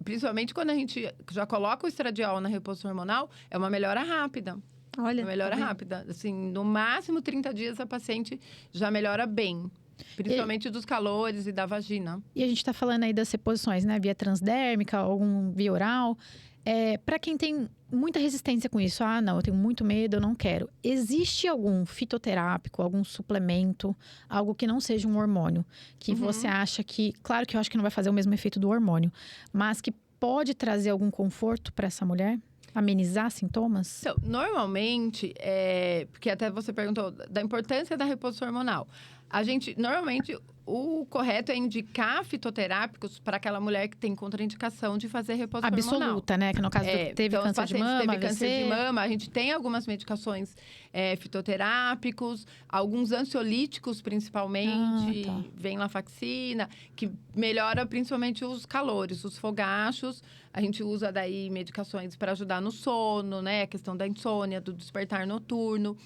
principalmente quando a gente já coloca o estradiol na reposição hormonal, é uma melhora rápida. Olha, Uma melhora tá vendo? rápida. Assim, no máximo 30 dias a paciente já melhora bem. Principalmente dos calores e da vagina. E a gente tá falando aí das reposições, né? Via transdérmica, algum via oral. Para quem tem muita resistência com isso, não, eu tenho muito medo, eu não quero. Existe algum fitoterápico, algum suplemento, algo que não seja um hormônio, que você acha que, claro que eu acho que não vai fazer o mesmo efeito do hormônio, mas que pode trazer algum conforto para essa mulher? Amenizar sintomas? Então, normalmente, porque até você perguntou da importância da reposição hormonal. Normalmente, o correto é indicar fitoterápicos para aquela mulher que tem contraindicação de fazer reposição hormonal. Absoluta, né? Que no caso teve então, câncer de mama, teve AVC. câncer de mama, a gente tem algumas medicações fitoterápicos, alguns ansiolíticos principalmente, venlafaxina, que melhora principalmente os calores, os fogachos. A gente usa daí medicações para ajudar no sono, né? A questão da insônia, do despertar noturno.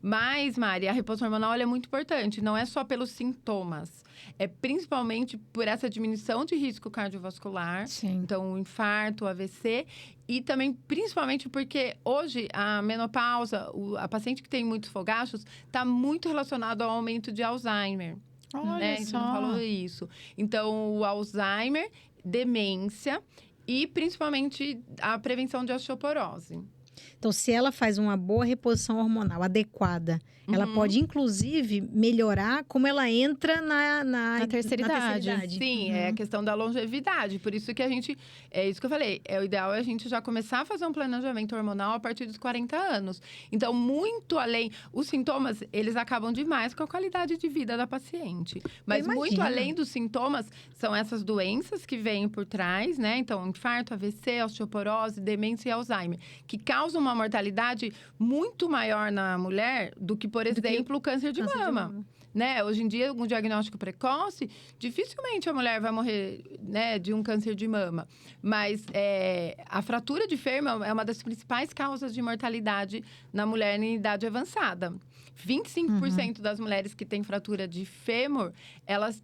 Mas, Mari, a reposição hormonal é muito importante. Não é só pelos sintomas. É principalmente por essa diminuição de risco cardiovascular. Sim. Então, o infarto, o AVC. E também, principalmente porque hoje a menopausa, a paciente que tem muitos fogachos, está muito relacionado ao aumento de Alzheimer. Olha né? A gente não falou isso. Então, o Alzheimer, demência e principalmente a prevenção de osteoporose. Então, se ela faz uma boa reposição hormonal adequada, ela pode, inclusive, melhorar como ela entra na terceira idade. Sim, é a questão da longevidade. Por isso que a gente... É isso que eu falei. O ideal é a gente já começar a fazer um planejamento hormonal a partir dos 40 anos. Então, muito além... Os sintomas, eles acabam demais com a qualidade de vida da paciente. Mas muito além dos sintomas, são essas doenças que vêm por trás, né? Então, infarto, AVC, osteoporose, demência e Alzheimer, que causam uma mortalidade muito maior na mulher do que, por exemplo, o câncer de mama. Né? Hoje em dia, um diagnóstico precoce, dificilmente a mulher vai morrer, né, de um câncer de mama. Mas a fratura de fêmur é uma das principais causas de mortalidade na mulher em idade avançada. 25% das mulheres que têm fratura de fêmur, elas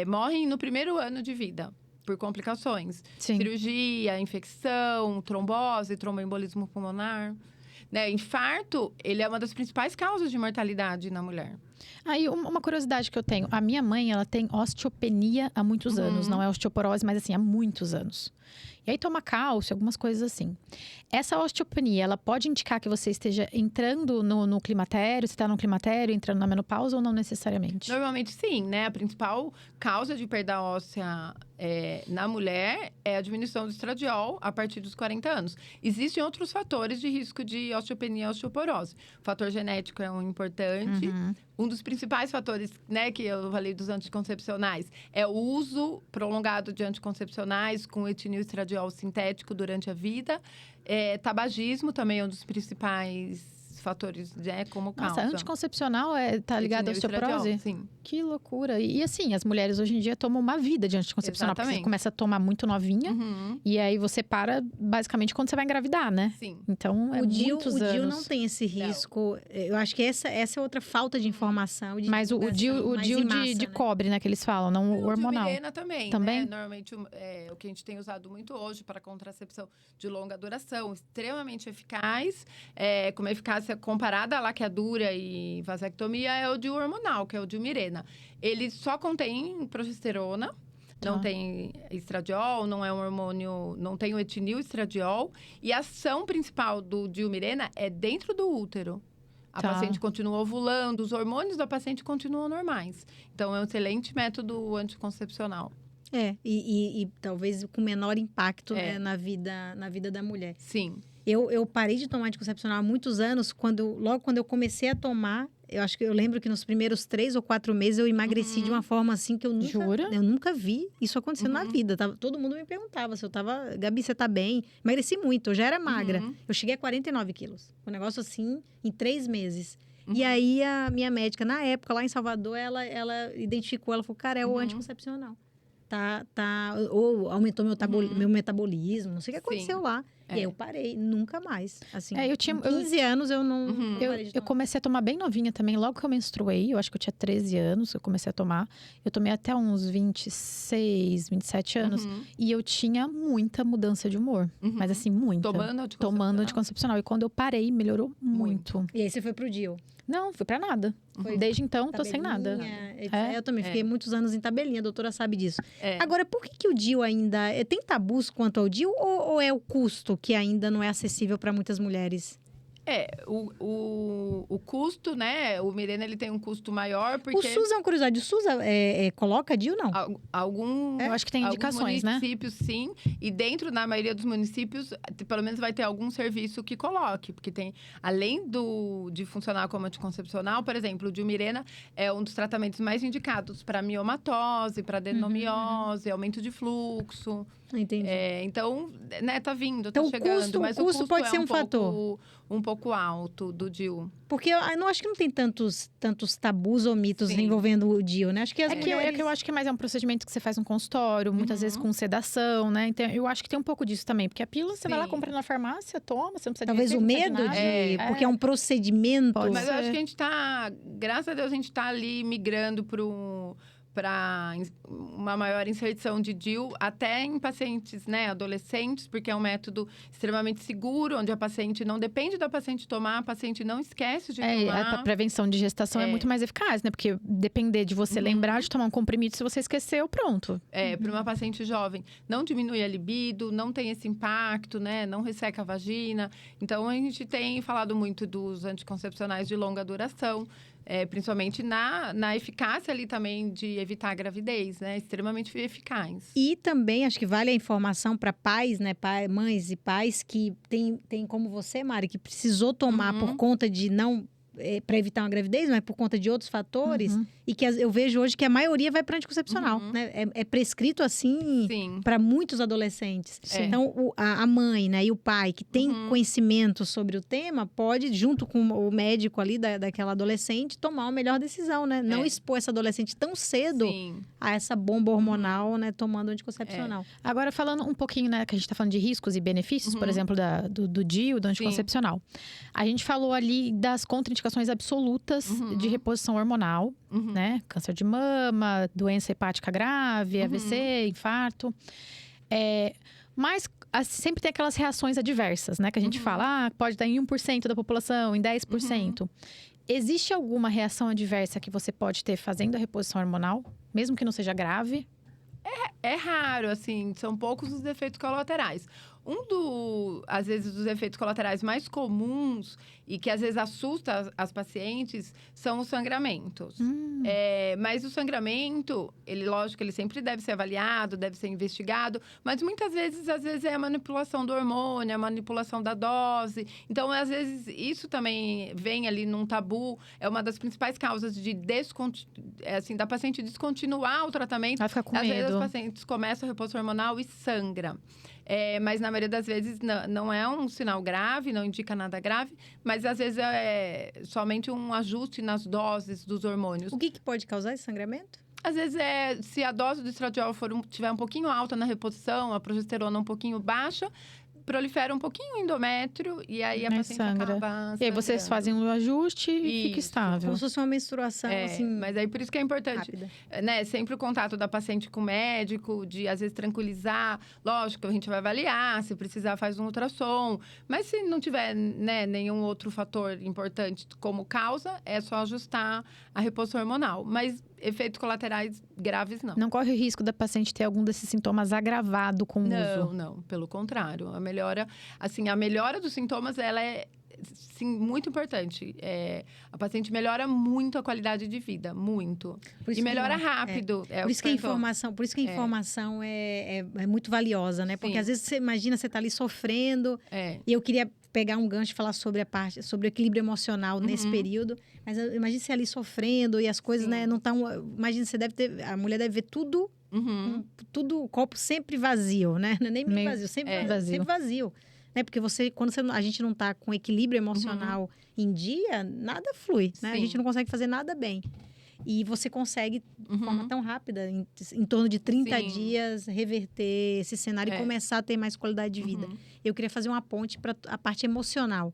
morrem no primeiro ano de vida. Por complicações. Sim. Cirurgia, infecção, trombose, tromboembolismo pulmonar. Né? Infarto, ele é uma das principais causas de mortalidade na mulher. Aí, uma curiosidade que eu tenho. A minha mãe, ela tem osteopenia há muitos anos. Não é osteoporose, mas assim, há muitos anos. E aí toma cálcio, algumas coisas assim. Essa osteopenia, ela pode indicar que você esteja entrando no climatério, se está no climatério, entrando na menopausa ou não necessariamente? Normalmente sim, né? A principal causa de perda óssea na mulher é a diminuição do estradiol a partir dos 40 anos. Existem outros fatores de risco de osteopenia e osteoporose. O fator genético é um importante. Um dos principais fatores, né, que eu falei dos anticoncepcionais, é o uso prolongado de anticoncepcionais com etinil estradiol sintético durante a vida. Tabagismo também é um dos principais fatores, né, como causa. Nossa, anticoncepcional tá ligado à osteoporose? Sim. Que loucura. E assim, as mulheres hoje em dia tomam uma vida de anticoncepcional. Exatamente. Porque você começa a tomar muito novinha. E aí você para, basicamente, quando você vai engravidar, né? Sim. Então, muitos anos. O DIU não tem esse risco. Não. Eu acho que essa é outra falta de informação. Mas o DIU de cobre, né, que eles falam, não o hormonal. O Mirena também. Também? Né? Normalmente, o que a gente tem usado muito hoje para contracepção de longa duração, extremamente eficaz, com uma eficácia comparada à laqueadura e vasectomia, é o DIU hormonal, que é o DIU Mirena. Ele só contém progesterona, não tem estradiol, não é um hormônio, não tem o etinil estradiol. E a ação principal do DIU Mirena é dentro do útero. A paciente continua ovulando, os hormônios da paciente continuam normais. Então, é um excelente método anticoncepcional. E talvez com menor impacto né, na vida da mulher. Sim. Eu parei de tomar anticoncepcional há muitos anos, logo quando eu comecei a tomar, eu lembro que nos primeiros 3 ou 4 meses eu emagreci de uma forma assim que eu nunca vi isso acontecendo na vida. Todo mundo me perguntava se eu tava... Gabi, você tá bem? Emagreci muito, eu já era magra. Eu cheguei a 49 quilos. Um negócio assim, em 3 meses. E aí, a minha médica, na época, lá em Salvador, ela identificou, ela falou, cara, é o anticoncepcional. Ou aumentou meu metabolismo, não sei o que aconteceu lá. E aí eu parei, nunca mais. Assim, eu tinha... com 15 anos eu não... Uhum. parei de Eu tomar. comecei a tomar bem novinha também, logo que eu menstruei. Eu acho que eu tinha 13 anos, eu comecei a tomar. Eu tomei até uns 26, 27 anos. Uhum. E eu tinha muita mudança de humor. Uhum. Mas assim, muita. Tomando anticoncepcional? Anticoncepcional. E quando eu parei, melhorou muito. E aí você foi pro DIU? Não, fui pra nada. Foi Desde então, tô sem nada. Tabelinha, etc. É. Eu também fiquei muitos anos em tabelinha, a doutora sabe disso. É. Agora, por que o DIU ainda... Tem tabus quanto ao DIU ou é o custo que ainda não é acessível para muitas mulheres? O custo, né? O Mirena, ele tem um custo maior, porque... O SUS é uma curiosidade. O SUS coloca DIU, não? Eu acho que tem indicações, né? Alguns municípios, sim. E dentro, na maioria dos municípios, pelo menos vai ter algum serviço que coloque. Porque tem, além de funcionar como anticoncepcional, por exemplo, o DIU Mirena é um dos tratamentos mais indicados para miomatose, para adenomiose, aumento de fluxo. Entendi. Então, né, tá vindo, Então, tá chegando. Mas o custo pode ser um fator. Um pouco alto do DIU. Porque eu não acho que não tem tantos tabus ou mitos Sim. envolvendo o DIU, né? Acho que as mulheres... que eu acho que mais é um procedimento que você faz no consultório, muitas vezes com sedação, né? Então, eu acho que tem um pouco disso também. Porque a pílula, você vai lá, Sim. compra na farmácia, toma, você não precisa Talvez de o receita, não medo precisa de nada. porque é um procedimento... Pode Mas eu ser. acho que a gente tá, graças a Deus, a gente tá ali migrando para uma maior inserção de DIU, até em pacientes, né, adolescentes, porque é um método extremamente seguro, onde a paciente não depende da paciente tomar, a paciente não esquece de tomar. A prevenção de gestação é muito mais eficaz, né? Porque depender de você lembrar de tomar um comprimido, se você esqueceu, pronto. Para uma paciente jovem, não diminui a libido, não tem esse impacto, né? Não resseca a vagina. Então, a gente tem falado muito dos anticoncepcionais de longa duração, principalmente na eficácia ali também de evitar a gravidez, né? Extremamente eficaz. E também, acho que vale a informação para pais, né? Mães e pais que tem como você, Mari, que precisou tomar por conta de não... para evitar uma gravidez, mas por conta de outros fatores. E que eu vejo hoje que a maioria vai para anticoncepcional, né? É prescrito assim para muitos adolescentes. Sim. Então, a mãe, né, e o pai que tem conhecimento sobre o tema, pode, junto com o médico ali daquela adolescente, tomar uma melhor decisão, né? Não expor essa adolescente tão cedo a essa bomba hormonal, né? Tomando anticoncepcional. Agora, falando um pouquinho, né? Que a gente tá falando de riscos e benefícios, por exemplo, do DIU, do anticoncepcional. A gente falou ali das contraindicações absolutas de reposição hormonal, né? Câncer de mama, doença hepática grave, AVC, infarto. Mas sempre tem aquelas reações adversas, né? Que a gente fala, pode dar em 1% da população, em 10%. Existe alguma reação adversa que você pode ter fazendo a reposição hormonal? Mesmo que não seja grave? É raro, assim, são poucos os efeitos colaterais. Às vezes, dos efeitos colaterais mais comuns e que às vezes assusta as pacientes são os sangramentos. Mas o sangramento, lógico, ele sempre deve ser avaliado, deve ser investigado, mas muitas vezes, é a manipulação do hormônio, a manipulação da dose. Então, às vezes, isso também vem ali num tabu, é uma das principais causas da paciente descontinuar o tratamento. Ela fica com Às vezes, medo. as pacientes começam a reposição hormonal e sangra. Mas na maioria das vezes não é um sinal grave, não indica nada grave, mas às vezes é somente um ajuste nas doses dos hormônios. O que pode causar esse sangramento? Às vezes se a dose do estradiol tiver um pouquinho alta na reposição, a progesterona um pouquinho baixa, prolifera um pouquinho o endométrio e aí a paciente sangra. acaba E aí vocês fazem o ajuste e fica estável. Como se fosse uma menstruação, assim, mas aí por isso que é importante, rápida. né? Sempre o contato da paciente com o médico, de às vezes tranquilizar. Lógico, a gente vai avaliar, se precisar faz um ultrassom. Mas se não tiver, né, nenhum outro fator importante como causa, é só ajustar a reposição hormonal. Mas efeitos colaterais graves, não. Não corre o risco da paciente ter algum desses sintomas agravado com o uso? Não. Pelo contrário. A melhora dos sintomas, ela é, sim, muito importante. A paciente melhora muito a qualidade de vida, muito. E melhora rápido. Por isso que a informação é muito valiosa, né? Porque às vezes você imagina, você tá ali sofrendo. E eu queria pegar um gancho e falar sobre o equilíbrio emocional nesse período. Mas imagina você ali sofrendo e as coisas, né, não estão... Imagina, a mulher deve ver tudo, o copo sempre vazio, né? Não é nem meio vazio, sempre vazio. Né? Porque quando a gente não tá com equilíbrio emocional em dia, nada flui, né? A gente não consegue fazer nada bem. E você consegue, de forma tão rápida, em torno de 30 Sim. dias, reverter esse cenário e começar a ter mais qualidade de vida. Eu queria fazer uma ponte para a parte emocional.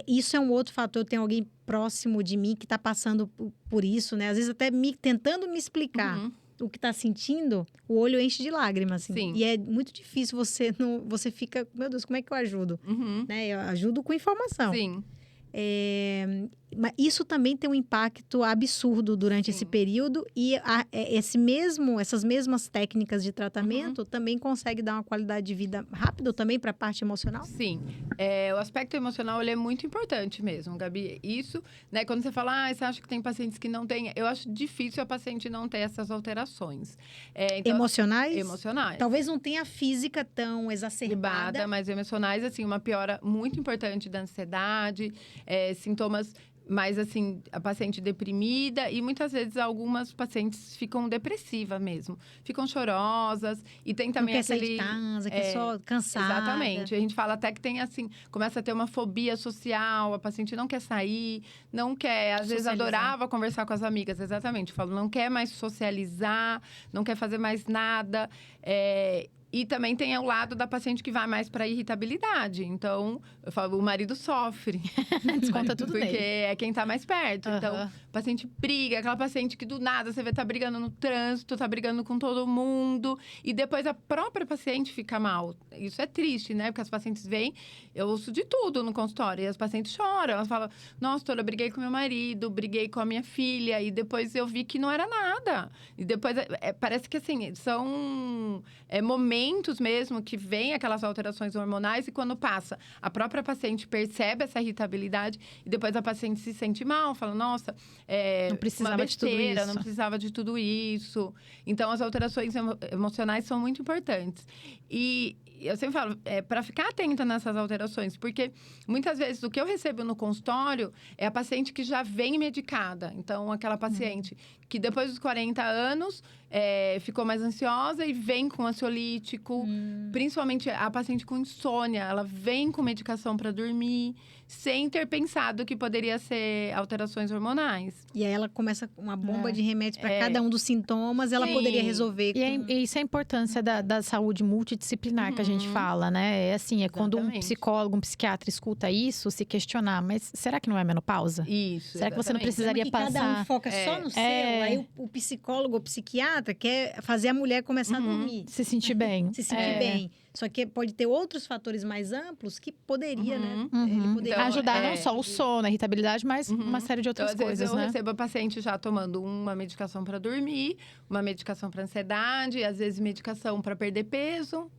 Isso é um outro fator. Tem alguém próximo de mim que está passando por isso, né? Às vezes até tentando me explicar o que está sentindo, o olho enche de lágrimas, assim. Sim. E é muito difícil, você fica, meu Deus, como é que eu ajudo? Né? Eu ajudo com informação. Sim. Mas isso também tem um impacto absurdo durante esse período e essas mesmas técnicas de tratamento também consegue dar uma qualidade de vida rápido também para a parte emocional? Sim. O aspecto emocional ele é muito importante mesmo, Gabi. Isso, né? Quando você fala, você acha que tem pacientes que não têm... Eu acho difícil a paciente não ter essas alterações. Então, emocionais? Emocionais. Talvez não tenha a física tão exacerbada. Mas emocionais, assim, uma piora muito importante da ansiedade, sintomas mais, assim, a paciente deprimida e muitas vezes algumas pacientes ficam depressivas mesmo. Ficam chorosas e tem também não quer sair de casa, quer só cansada. Exatamente. A gente fala até que tem, assim, começa a ter uma fobia social, a paciente não quer sair, não quer, às vezes adorava conversar com as amigas, exatamente. Falo, não quer mais socializar, não quer fazer mais nada. E também tem o lado da paciente que vai mais para irritabilidade. Então, eu falo, o marido sofre. Desconta tudo porque nele. É quem tá mais perto. Então, o paciente briga, aquela paciente que do nada você vê tá brigando no trânsito, tá brigando com todo mundo. E depois a própria paciente fica mal. Isso é triste, né? Porque as pacientes vêm, eu ouço de tudo no consultório. E as pacientes choram. Elas falam, nossa, doutora, eu briguei com meu marido, briguei com a minha filha. E depois eu vi que não era nada. E depois, parece que assim, são momentos mesmo que vem aquelas alterações hormonais e quando passa, a própria paciente percebe essa irritabilidade e depois a paciente se sente mal, fala, nossa, não precisava de tudo isso. Não precisava de tudo isso. Então, as alterações emocionais são muito importantes. E eu sempre falo, para ficar atenta nessas alterações, porque muitas vezes o que eu recebo no consultório é a paciente que já vem medicada. Então, aquela paciente que depois dos 40 anos ficou mais ansiosa e vem com ansiolítico. Principalmente a paciente com insônia, ela vem com medicação para dormir, sem ter pensado que poderia ser alterações hormonais. E aí ela começa com uma bomba de remédios para cada um dos sintomas, ela poderia resolver. E isso é a importância da saúde multidisciplinar que a gente fala, né? Quando um psicólogo, um psiquiatra escuta isso, se questionar, mas será que não é menopausa? Isso. Será que você não precisaria que passar? Cada um foca só no seu, aí o psicólogo ou psiquiatra quer fazer a mulher começar a dormir. Se sentir bem. Se sentir bem. Só que pode ter outros fatores mais amplos que poderia, né? Ele poderia Então, ajudar não só o sono, a irritabilidade, mas uma série de outras então, coisas, às vezes né? eu recebo a paciente já tomando uma medicação para dormir, uma medicação para ansiedade, às vezes medicação para perder peso.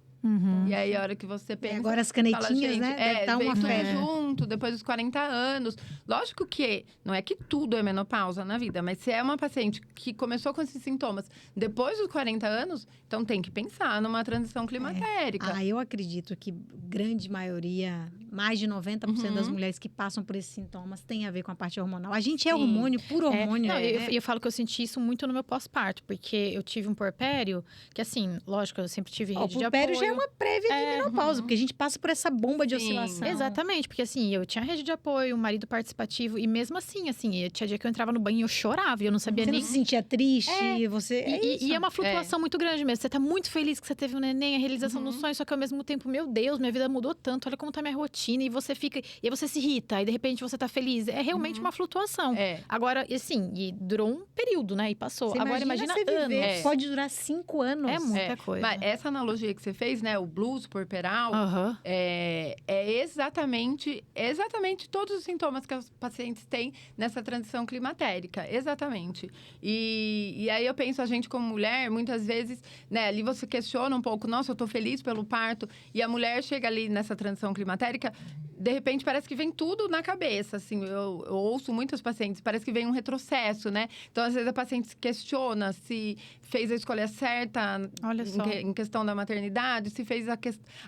E aí, a hora que você pensa... agora as canetinhas, fala, gente, né? Deve estar uma tudo festa. junto, depois dos 40 anos. Lógico que não é que tudo é menopausa na vida, mas se é uma paciente que começou com esses sintomas depois dos 40 anos, então tem que pensar numa transição climatérica. Eu acredito que grande maioria, mais de 90% das mulheres que passam por esses sintomas tem a ver com a parte hormonal. A gente é hormônio, puro hormônio. Eu falo que eu senti isso muito no meu pós-parto, porque eu tive um puerpério, que assim, lógico, eu sempre tive rede de apoio. O puerpério já é uma prévia de menopausa, porque a gente passa por essa bomba de oscilação. Exatamente, porque assim, eu tinha rede de apoio, um marido participativo, e mesmo assim, tinha dia que eu entrava no banho e eu chorava, e eu não sabia você nem... Você não se sentia triste, E é uma flutuação muito grande mesmo. Você tá muito feliz que você teve um neném, a realização do sonho, só que ao mesmo tempo, meu Deus, minha vida mudou tanto, olha como tá minha rotina, e você fica... E aí você se irrita, e de repente você tá feliz. É realmente uma flutuação. Agora, assim, e durou um período, né, e passou. Você Agora, imagina anos. Pode durar 5 anos. É muita coisa. Mas essa analogia que você fez, né, o blues puerperal, é exatamente todos os sintomas que os pacientes têm nessa transição climatérica. Exatamente. E aí eu penso, a gente como mulher, muitas vezes, né, ali você questiona um pouco, nossa, eu tô feliz pelo parto, e a mulher chega ali nessa transição climatérica, de repente parece que vem tudo na cabeça, assim, eu ouço muitas pacientes, parece que vem um retrocesso, né? Então, às vezes, a paciente se questiona se fez a escolha certa em questão da maternidade, se fez a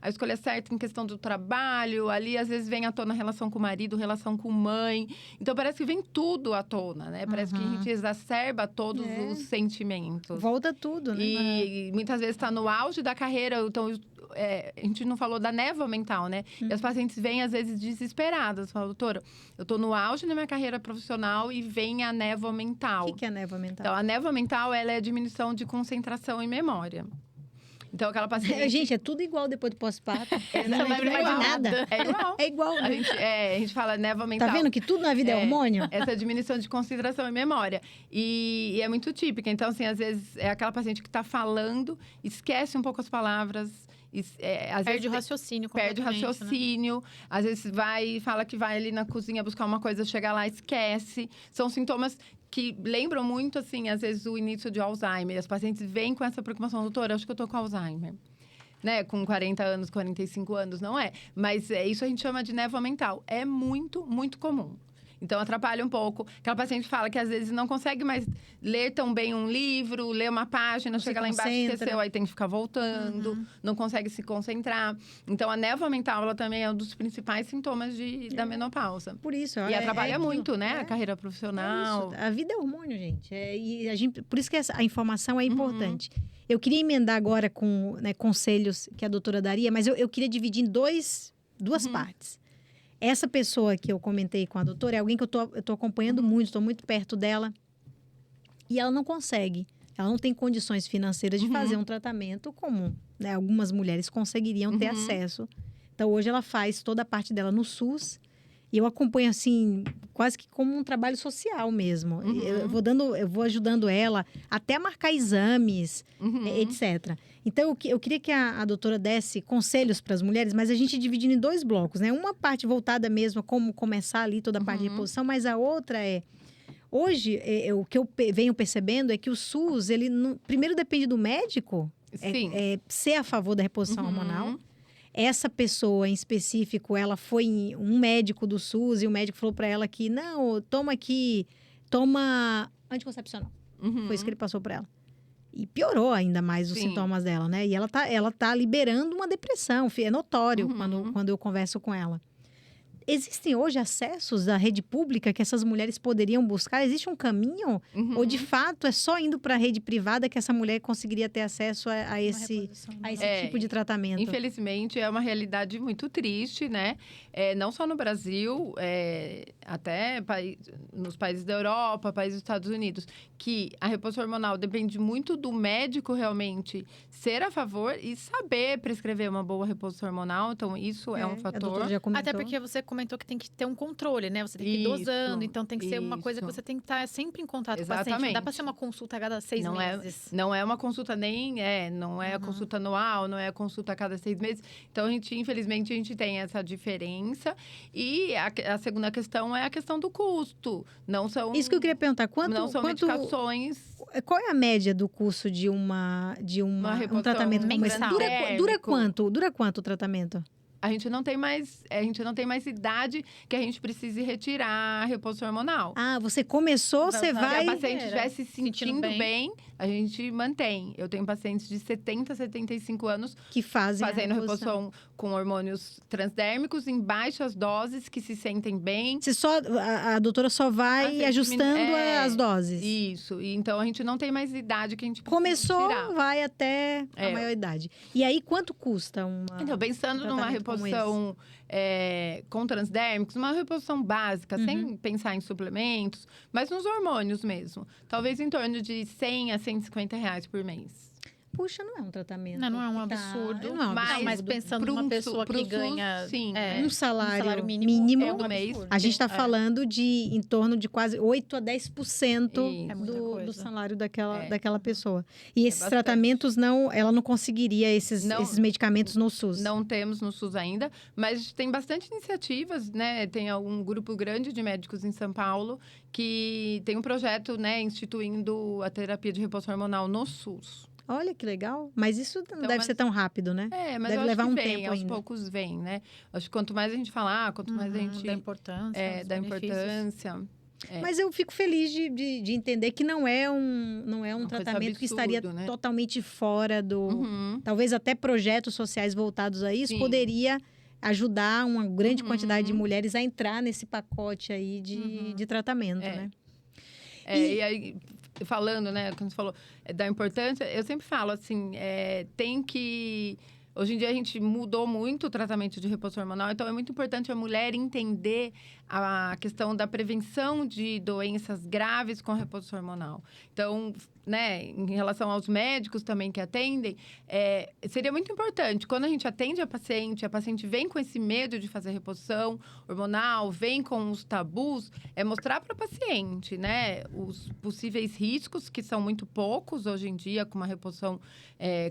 escolha certa em questão do trabalho, ali, às vezes, vem à tona a relação com o marido, relação com mãe. Então, parece que vem tudo à tona, né? Parece que a gente exacerba todos os sentimentos. Volta tudo, né? E muitas vezes está no auge da carreira, então... a gente não falou da névoa mental, né? E as pacientes vêm, às vezes, desesperadas. Falam, doutora, eu tô no auge da minha carreira profissional e vem a névoa mental. O que é a névoa mental? Então, a névoa mental, ela é a diminuição de concentração e memória. Então, aquela paciente... Gente, é tudo igual depois do pós-parto. Não lembra mais de nada. É igual. É igual. A gente fala névoa mental. Tá vendo que tudo na vida é hormônio? Essa diminuição de concentração e memória. E é muito típica. Então, assim, às vezes, é aquela paciente que tá falando, esquece um pouco as palavras. Às Perde vezes, o raciocínio perde o completamente, raciocínio. Né? Às vezes, fala que vai ali na cozinha buscar uma coisa, chega lá, esquece. São sintomas que lembram muito, assim, às vezes, o início de Alzheimer. As pacientes vêm com essa preocupação, doutora, acho que eu tô com Alzheimer. Né? Com 40 anos, 45 anos, não é. Mas isso a gente chama de névoa mental. É muito, muito comum. Então, atrapalha um pouco. Aquela paciente fala que, às vezes, não consegue mais ler tão bem um livro, ler uma página, chega lá embaixo, esqueceu, aí tem que ficar voltando, não consegue se concentrar. Então, a névoa mental, ela também é um dos principais sintomas da menopausa. Por isso. E atrapalha muito, né? A carreira profissional. A vida é hormônio, gente. Por isso que a informação é importante. Eu queria emendar agora com conselhos que a doutora daria, mas eu queria dividir em duas partes. Essa pessoa que eu comentei com a doutora é alguém que eu tô acompanhando muito, estou muito perto dela. E ela não consegue. Ela não tem condições financeiras de fazer um tratamento comum. Né? Algumas mulheres conseguiriam ter acesso. Então, hoje ela faz toda a parte dela no SUS. E eu acompanho, assim, quase que como um trabalho social mesmo. Eu vou ajudando ela até a marcar exames, etc. Então, eu queria que a doutora desse conselhos para as mulheres, mas a gente dividindo em 2 blocos, né? Uma parte voltada mesmo a como começar ali toda a parte de reposição, mas a outra Hoje, o que eu venho percebendo é que o SUS, ele primeiro depende do médico ser a favor da reposição hormonal. Essa pessoa em específico, ela foi um médico do SUS e o médico falou para ela que, não, toma anticoncepcional. Foi isso que ele passou para ela. E piorou ainda mais os sintomas dela, né? E ela tá liberando uma depressão, é notório quando eu converso com ela. Existem hoje acessos à rede pública que essas mulheres poderiam buscar? Existe um caminho? Ou, de fato, é só indo para a rede privada que essa mulher conseguiria ter acesso a esse tipo de tratamento? Infelizmente, é uma realidade muito triste, né? Não só no Brasil, até nos países da Europa, países dos Estados Unidos, que a reposição hormonal depende muito do médico realmente ser a favor e saber prescrever uma boa reposição hormonal. Então, isso é um fator. Até porque você comentou que tem que ter um controle, né? Você tem que ir dosando, então tem que ser uma coisa que você tem que estar sempre em contato com o paciente. Não dá para ser uma consulta a cada 6 meses. Não é uma consulta não é a consulta anual, não é a consulta a cada 6 meses. Então, infelizmente, a gente tem essa diferença. E a segunda questão é a questão do custo. Isso que eu queria perguntar. Não são medicações... Qual é a média do custo de um tratamento como esse? Dura quanto o tratamento? A gente não tem mais idade que a gente precise retirar a reposição hormonal. Você começou, você vai... Se a paciente estiver se sentindo bem, a gente mantém. Eu tenho pacientes de 70, 75 anos que fazendo reposição com hormônios transdérmicos em baixas doses, que se sentem bem. A doutora só vai ajustando as doses. Isso. E então, a gente não tem mais idade que a gente precisa Começou, tirar. vai até a maior idade. E aí, quanto custa Então, pensando numa reposição com transdérmicos, uma reposição básica, sem pensar em suplementos, mas nos hormônios mesmo. Talvez em torno de 100 a 150 reais por mês. Puxa, não é um tratamento. Não é um absurdo. Mas pensando numa pessoa que ganha um salário mínimo do mês. A gente está falando de em torno de quase 8 a 10% do salário daquela pessoa. E esses tratamentos, ela não conseguiria esses medicamentos no SUS? Não temos no SUS ainda, mas tem bastante iniciativas, né? Tem um grupo grande de médicos em São Paulo que tem um projeto, né, instituindo a terapia de reposição hormonal no SUS. Olha que legal. Mas isso não deve ser tão rápido, né? Mas deve levar um tempo aos ainda. Poucos vem, né? Acho que quanto mais a gente falar, quanto mais a gente... Da importância. Da importância. Mas eu fico feliz de entender que não é um tratamento que estaria totalmente fora do... Talvez até projetos sociais voltados a isso poderia ajudar uma grande quantidade de mulheres a entrar nesse pacote aí de tratamento, né? E aí, falando, né, quando você falou da importância, eu sempre falo assim, tem que Hoje em dia a gente mudou muito o tratamento de reposição hormonal, então é muito importante a mulher entender a questão da prevenção de doenças graves com reposição hormonal. Então, né, em relação aos médicos também que atendem, seria muito importante, quando a gente atende a paciente vem com esse medo de fazer reposição hormonal, vem com os tabus, mostrar para a paciente, né, os possíveis riscos, que são muito poucos hoje em dia, com uma reposição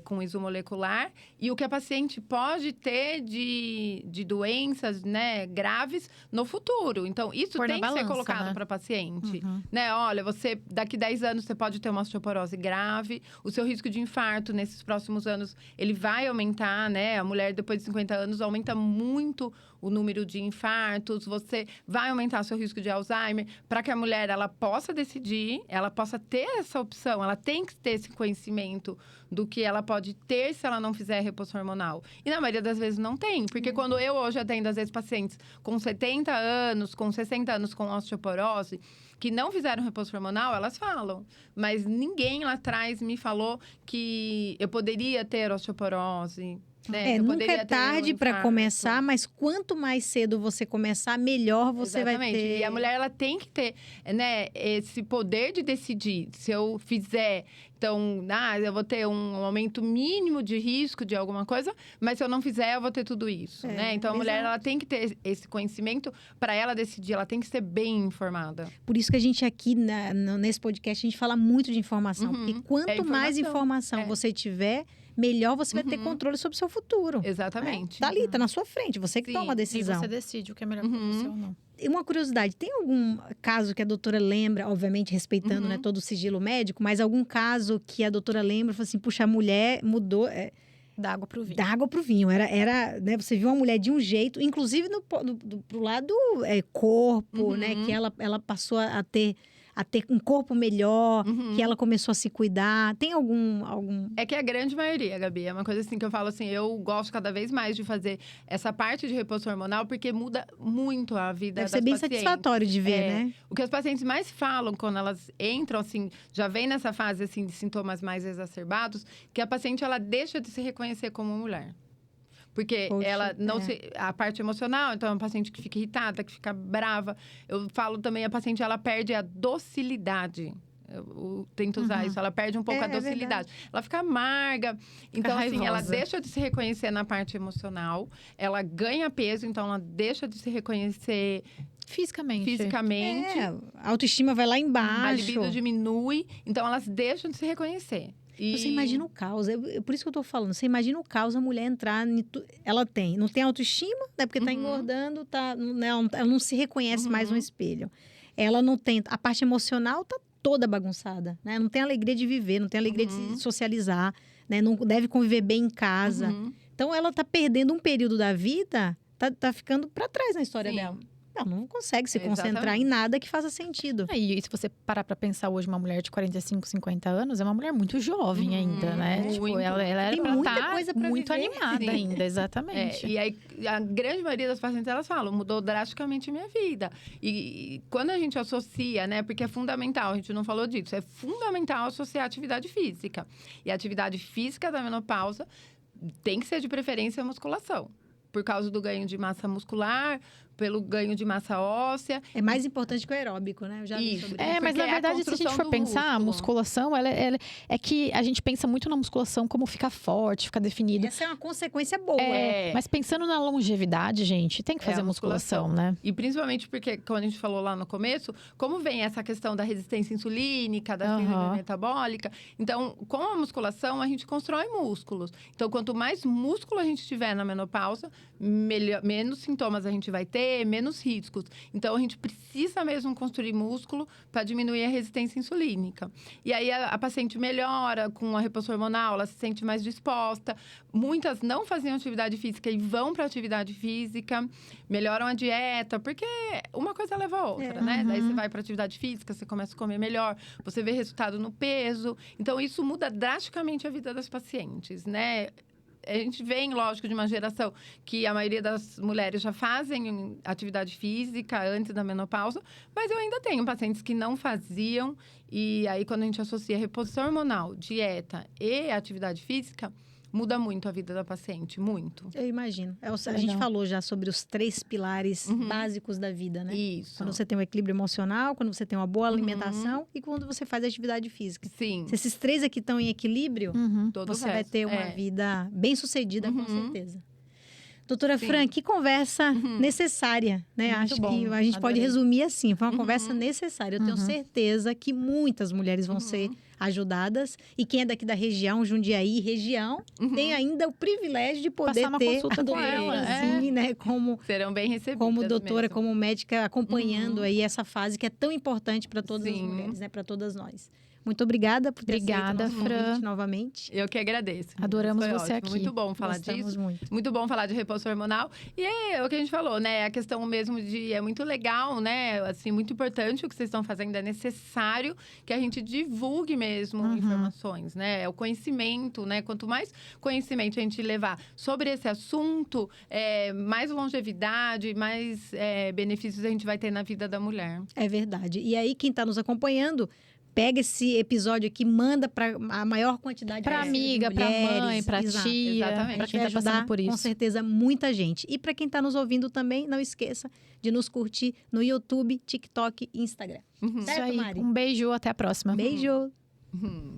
com isomolecular, e o que a paciente pode ter de doenças, né, graves no futuro. Então, isso tem que ser colocado para a paciente. Né? Olha, daqui 10 anos, você pode ter uma osteoporose grave. O seu risco de infarto, nesses próximos anos, ele vai aumentar, né? A mulher, depois de 50 anos, aumenta muito o número de infartos. Você vai aumentar seu risco de Alzheimer. Para que a mulher, ela possa decidir, ela possa ter essa opção. Ela tem que ter esse conhecimento do que ela pode ter se ela não fizer reposição hormonal. E na maioria das vezes não tem. Porque quando eu hoje atendo, às vezes, pacientes com 70 anos, com 60 anos com osteoporose, que não fizeram reposição hormonal, elas falam. Mas ninguém lá atrás me falou que eu poderia ter osteoporose. Né? Nunca é tarde para começar, mas quanto mais cedo você começar, melhor você vai ter. E a mulher, ela tem que ter, né, esse poder de decidir. Se eu fizer, então, eu vou ter um aumento mínimo de risco de alguma coisa, mas se eu não fizer, eu vou ter tudo isso, né? Então, a mulher, ela tem que ter esse conhecimento para ela decidir, ela tem que ser bem informada. Por isso que a gente aqui, nesse podcast, a gente fala muito de informação. Porque quanto mais informação você tiver, melhor você vai ter controle sobre o seu futuro. Exatamente. Tá ali, tá na sua frente, você que toma a decisão. E você decide o que é melhor para você ou não. E uma curiosidade, tem algum caso que a doutora lembra, obviamente respeitando né, todo o sigilo médico, mas algum caso que a doutora lembra, falou assim, puxa, a mulher mudou... Da água pro vinho. Da água pro vinho. Era né, você viu uma mulher de um jeito, inclusive pro lado corpo, né? Que ela passou a ter um corpo melhor, que ela começou a se cuidar. Tem algum... É que a grande maioria, Gabi, é uma coisa assim que eu falo assim, eu gosto cada vez mais de fazer essa parte de reposição hormonal, porque muda muito a vida das pacientes. Deve ser bem satisfatório de ver, né? O que as pacientes mais falam quando elas entram, assim, já vem nessa fase, assim, de sintomas mais exacerbados, que a paciente, ela deixa de se reconhecer como mulher. Porque ela não a parte emocional, então é uma paciente que fica irritada, que fica brava. Eu falo também, a paciente, ela perde a docilidade. Eu tento usar isso, ela perde um pouco a docilidade. Ela fica amarga. Então, assim, ela deixa de se reconhecer na parte emocional. Ela ganha peso, então ela deixa de se reconhecer fisicamente. A autoestima vai lá embaixo. A libido diminui, então elas deixam de se reconhecer. Você imagina o caos, por isso que eu tô falando, você imagina o caos, a mulher entrar, ela não tem autoestima, né, porque tá engordando, né, ela não se reconhece mais no espelho. Ela não tem, a parte emocional tá toda bagunçada, né, não tem alegria de viver, não tem alegria de se socializar, né, não deve conviver bem em casa. Então ela tá perdendo um período da vida, tá ficando para trás na história dela. Não consegue se concentrar em nada que faça sentido. E se você parar pra pensar hoje, uma mulher de 45, 50 anos é uma mulher muito jovem ainda, né? Tipo, ela era tem muita coisa pra muito viver. animada ainda, exatamente. E aí, a grande maioria das pacientes, elas falam, mudou drasticamente a minha vida. E quando a gente associa, né? Porque é fundamental, a gente não falou disso, é fundamental associar a atividade física. E a atividade física da menopausa tem que ser de preferência a musculação. Por causa do ganho de massa muscular, pelo ganho de massa óssea. É mais importante que o aeróbico, né? Eu já vi sobre isso. Mas na verdade, se a gente for pensar, a musculação, ela é que a gente pensa muito na musculação como ficar forte, ficar definido. Essa é uma consequência boa. Mas pensando na longevidade, gente, tem que fazer musculação, né? E principalmente porque, como a gente falou lá no começo, como vem essa questão da resistência insulínica, da síndrome metabólica, então, com a musculação, a gente constrói músculos. Então, quanto mais músculo a gente tiver na menopausa, menos sintomas a gente vai ter, menos riscos. Então, a gente precisa mesmo construir músculo para diminuir a resistência insulínica. E aí, a paciente melhora com a reposição hormonal, ela se sente mais disposta. Muitas não faziam atividade física e vão para atividade física, melhoram a dieta, porque uma coisa leva a outra, né? Daí você vai para atividade física, você começa a comer melhor, você vê resultado no peso. Então, isso muda drasticamente a vida das pacientes, né? A gente vem, lógico, de uma geração que a maioria das mulheres já fazem atividade física antes da menopausa, mas eu ainda tenho pacientes que não faziam. E aí, quando a gente associa reposição hormonal, dieta e atividade física, muda muito a vida da paciente, muito. Eu imagino. A gente falou já sobre os 3 pilares básicos da vida, né? Isso. Quando você tem um equilíbrio emocional, quando você tem uma boa alimentação e quando você faz atividade física. Sim. Se esses 3 aqui estão em equilíbrio, Todo você o vai resto. ter uma vida bem sucedida, com certeza. Doutora Sim. Fran, que conversa necessária, né? Muito Acho bom. que a gente pode Adorei. resumir assim, foi uma conversa necessária. Eu tenho certeza que muitas mulheres vão ser ajudadas. E quem é daqui da região, Jundiaí, região, tem ainda o privilégio de poder Passar uma ter consulta a com doutora ela, Francine, né? Serão bem recebidas Como doutora, mesmo. como médica, acompanhando aí essa fase que é tão importante para todas as Sim. mulheres, né? Para todas nós. Muito obrigada por ter Obrigada, aceito o nosso Fran. convite novamente. Eu que agradeço. Adoramos Foi você ótimo. aqui. Muito bom falar Gostamos disso. muito. Muito bom falar de repouso hormonal. E é o que a gente falou, né? A questão mesmo de... É muito legal, né? Assim, muito importante o que vocês estão fazendo. É necessário que a gente divulgue mesmo informações, né? O conhecimento, né? Quanto mais conhecimento a gente levar sobre esse assunto, mais longevidade, mais benefícios a gente vai ter na vida da mulher. É verdade. E aí, quem está nos acompanhando, pega esse episódio aqui, manda para a maior quantidade Pra possível de amiga, pra mulheres. mãe, pra Exato. tia, Exatamente. pra quem Vai tá passando ajudar, por com isso. certeza, muita gente. E para quem está nos ouvindo também, não esqueça de nos curtir no YouTube, TikTok e Instagram. Isso Certo, aí. Mari? Um beijo, até a próxima. Beijo! Uhum.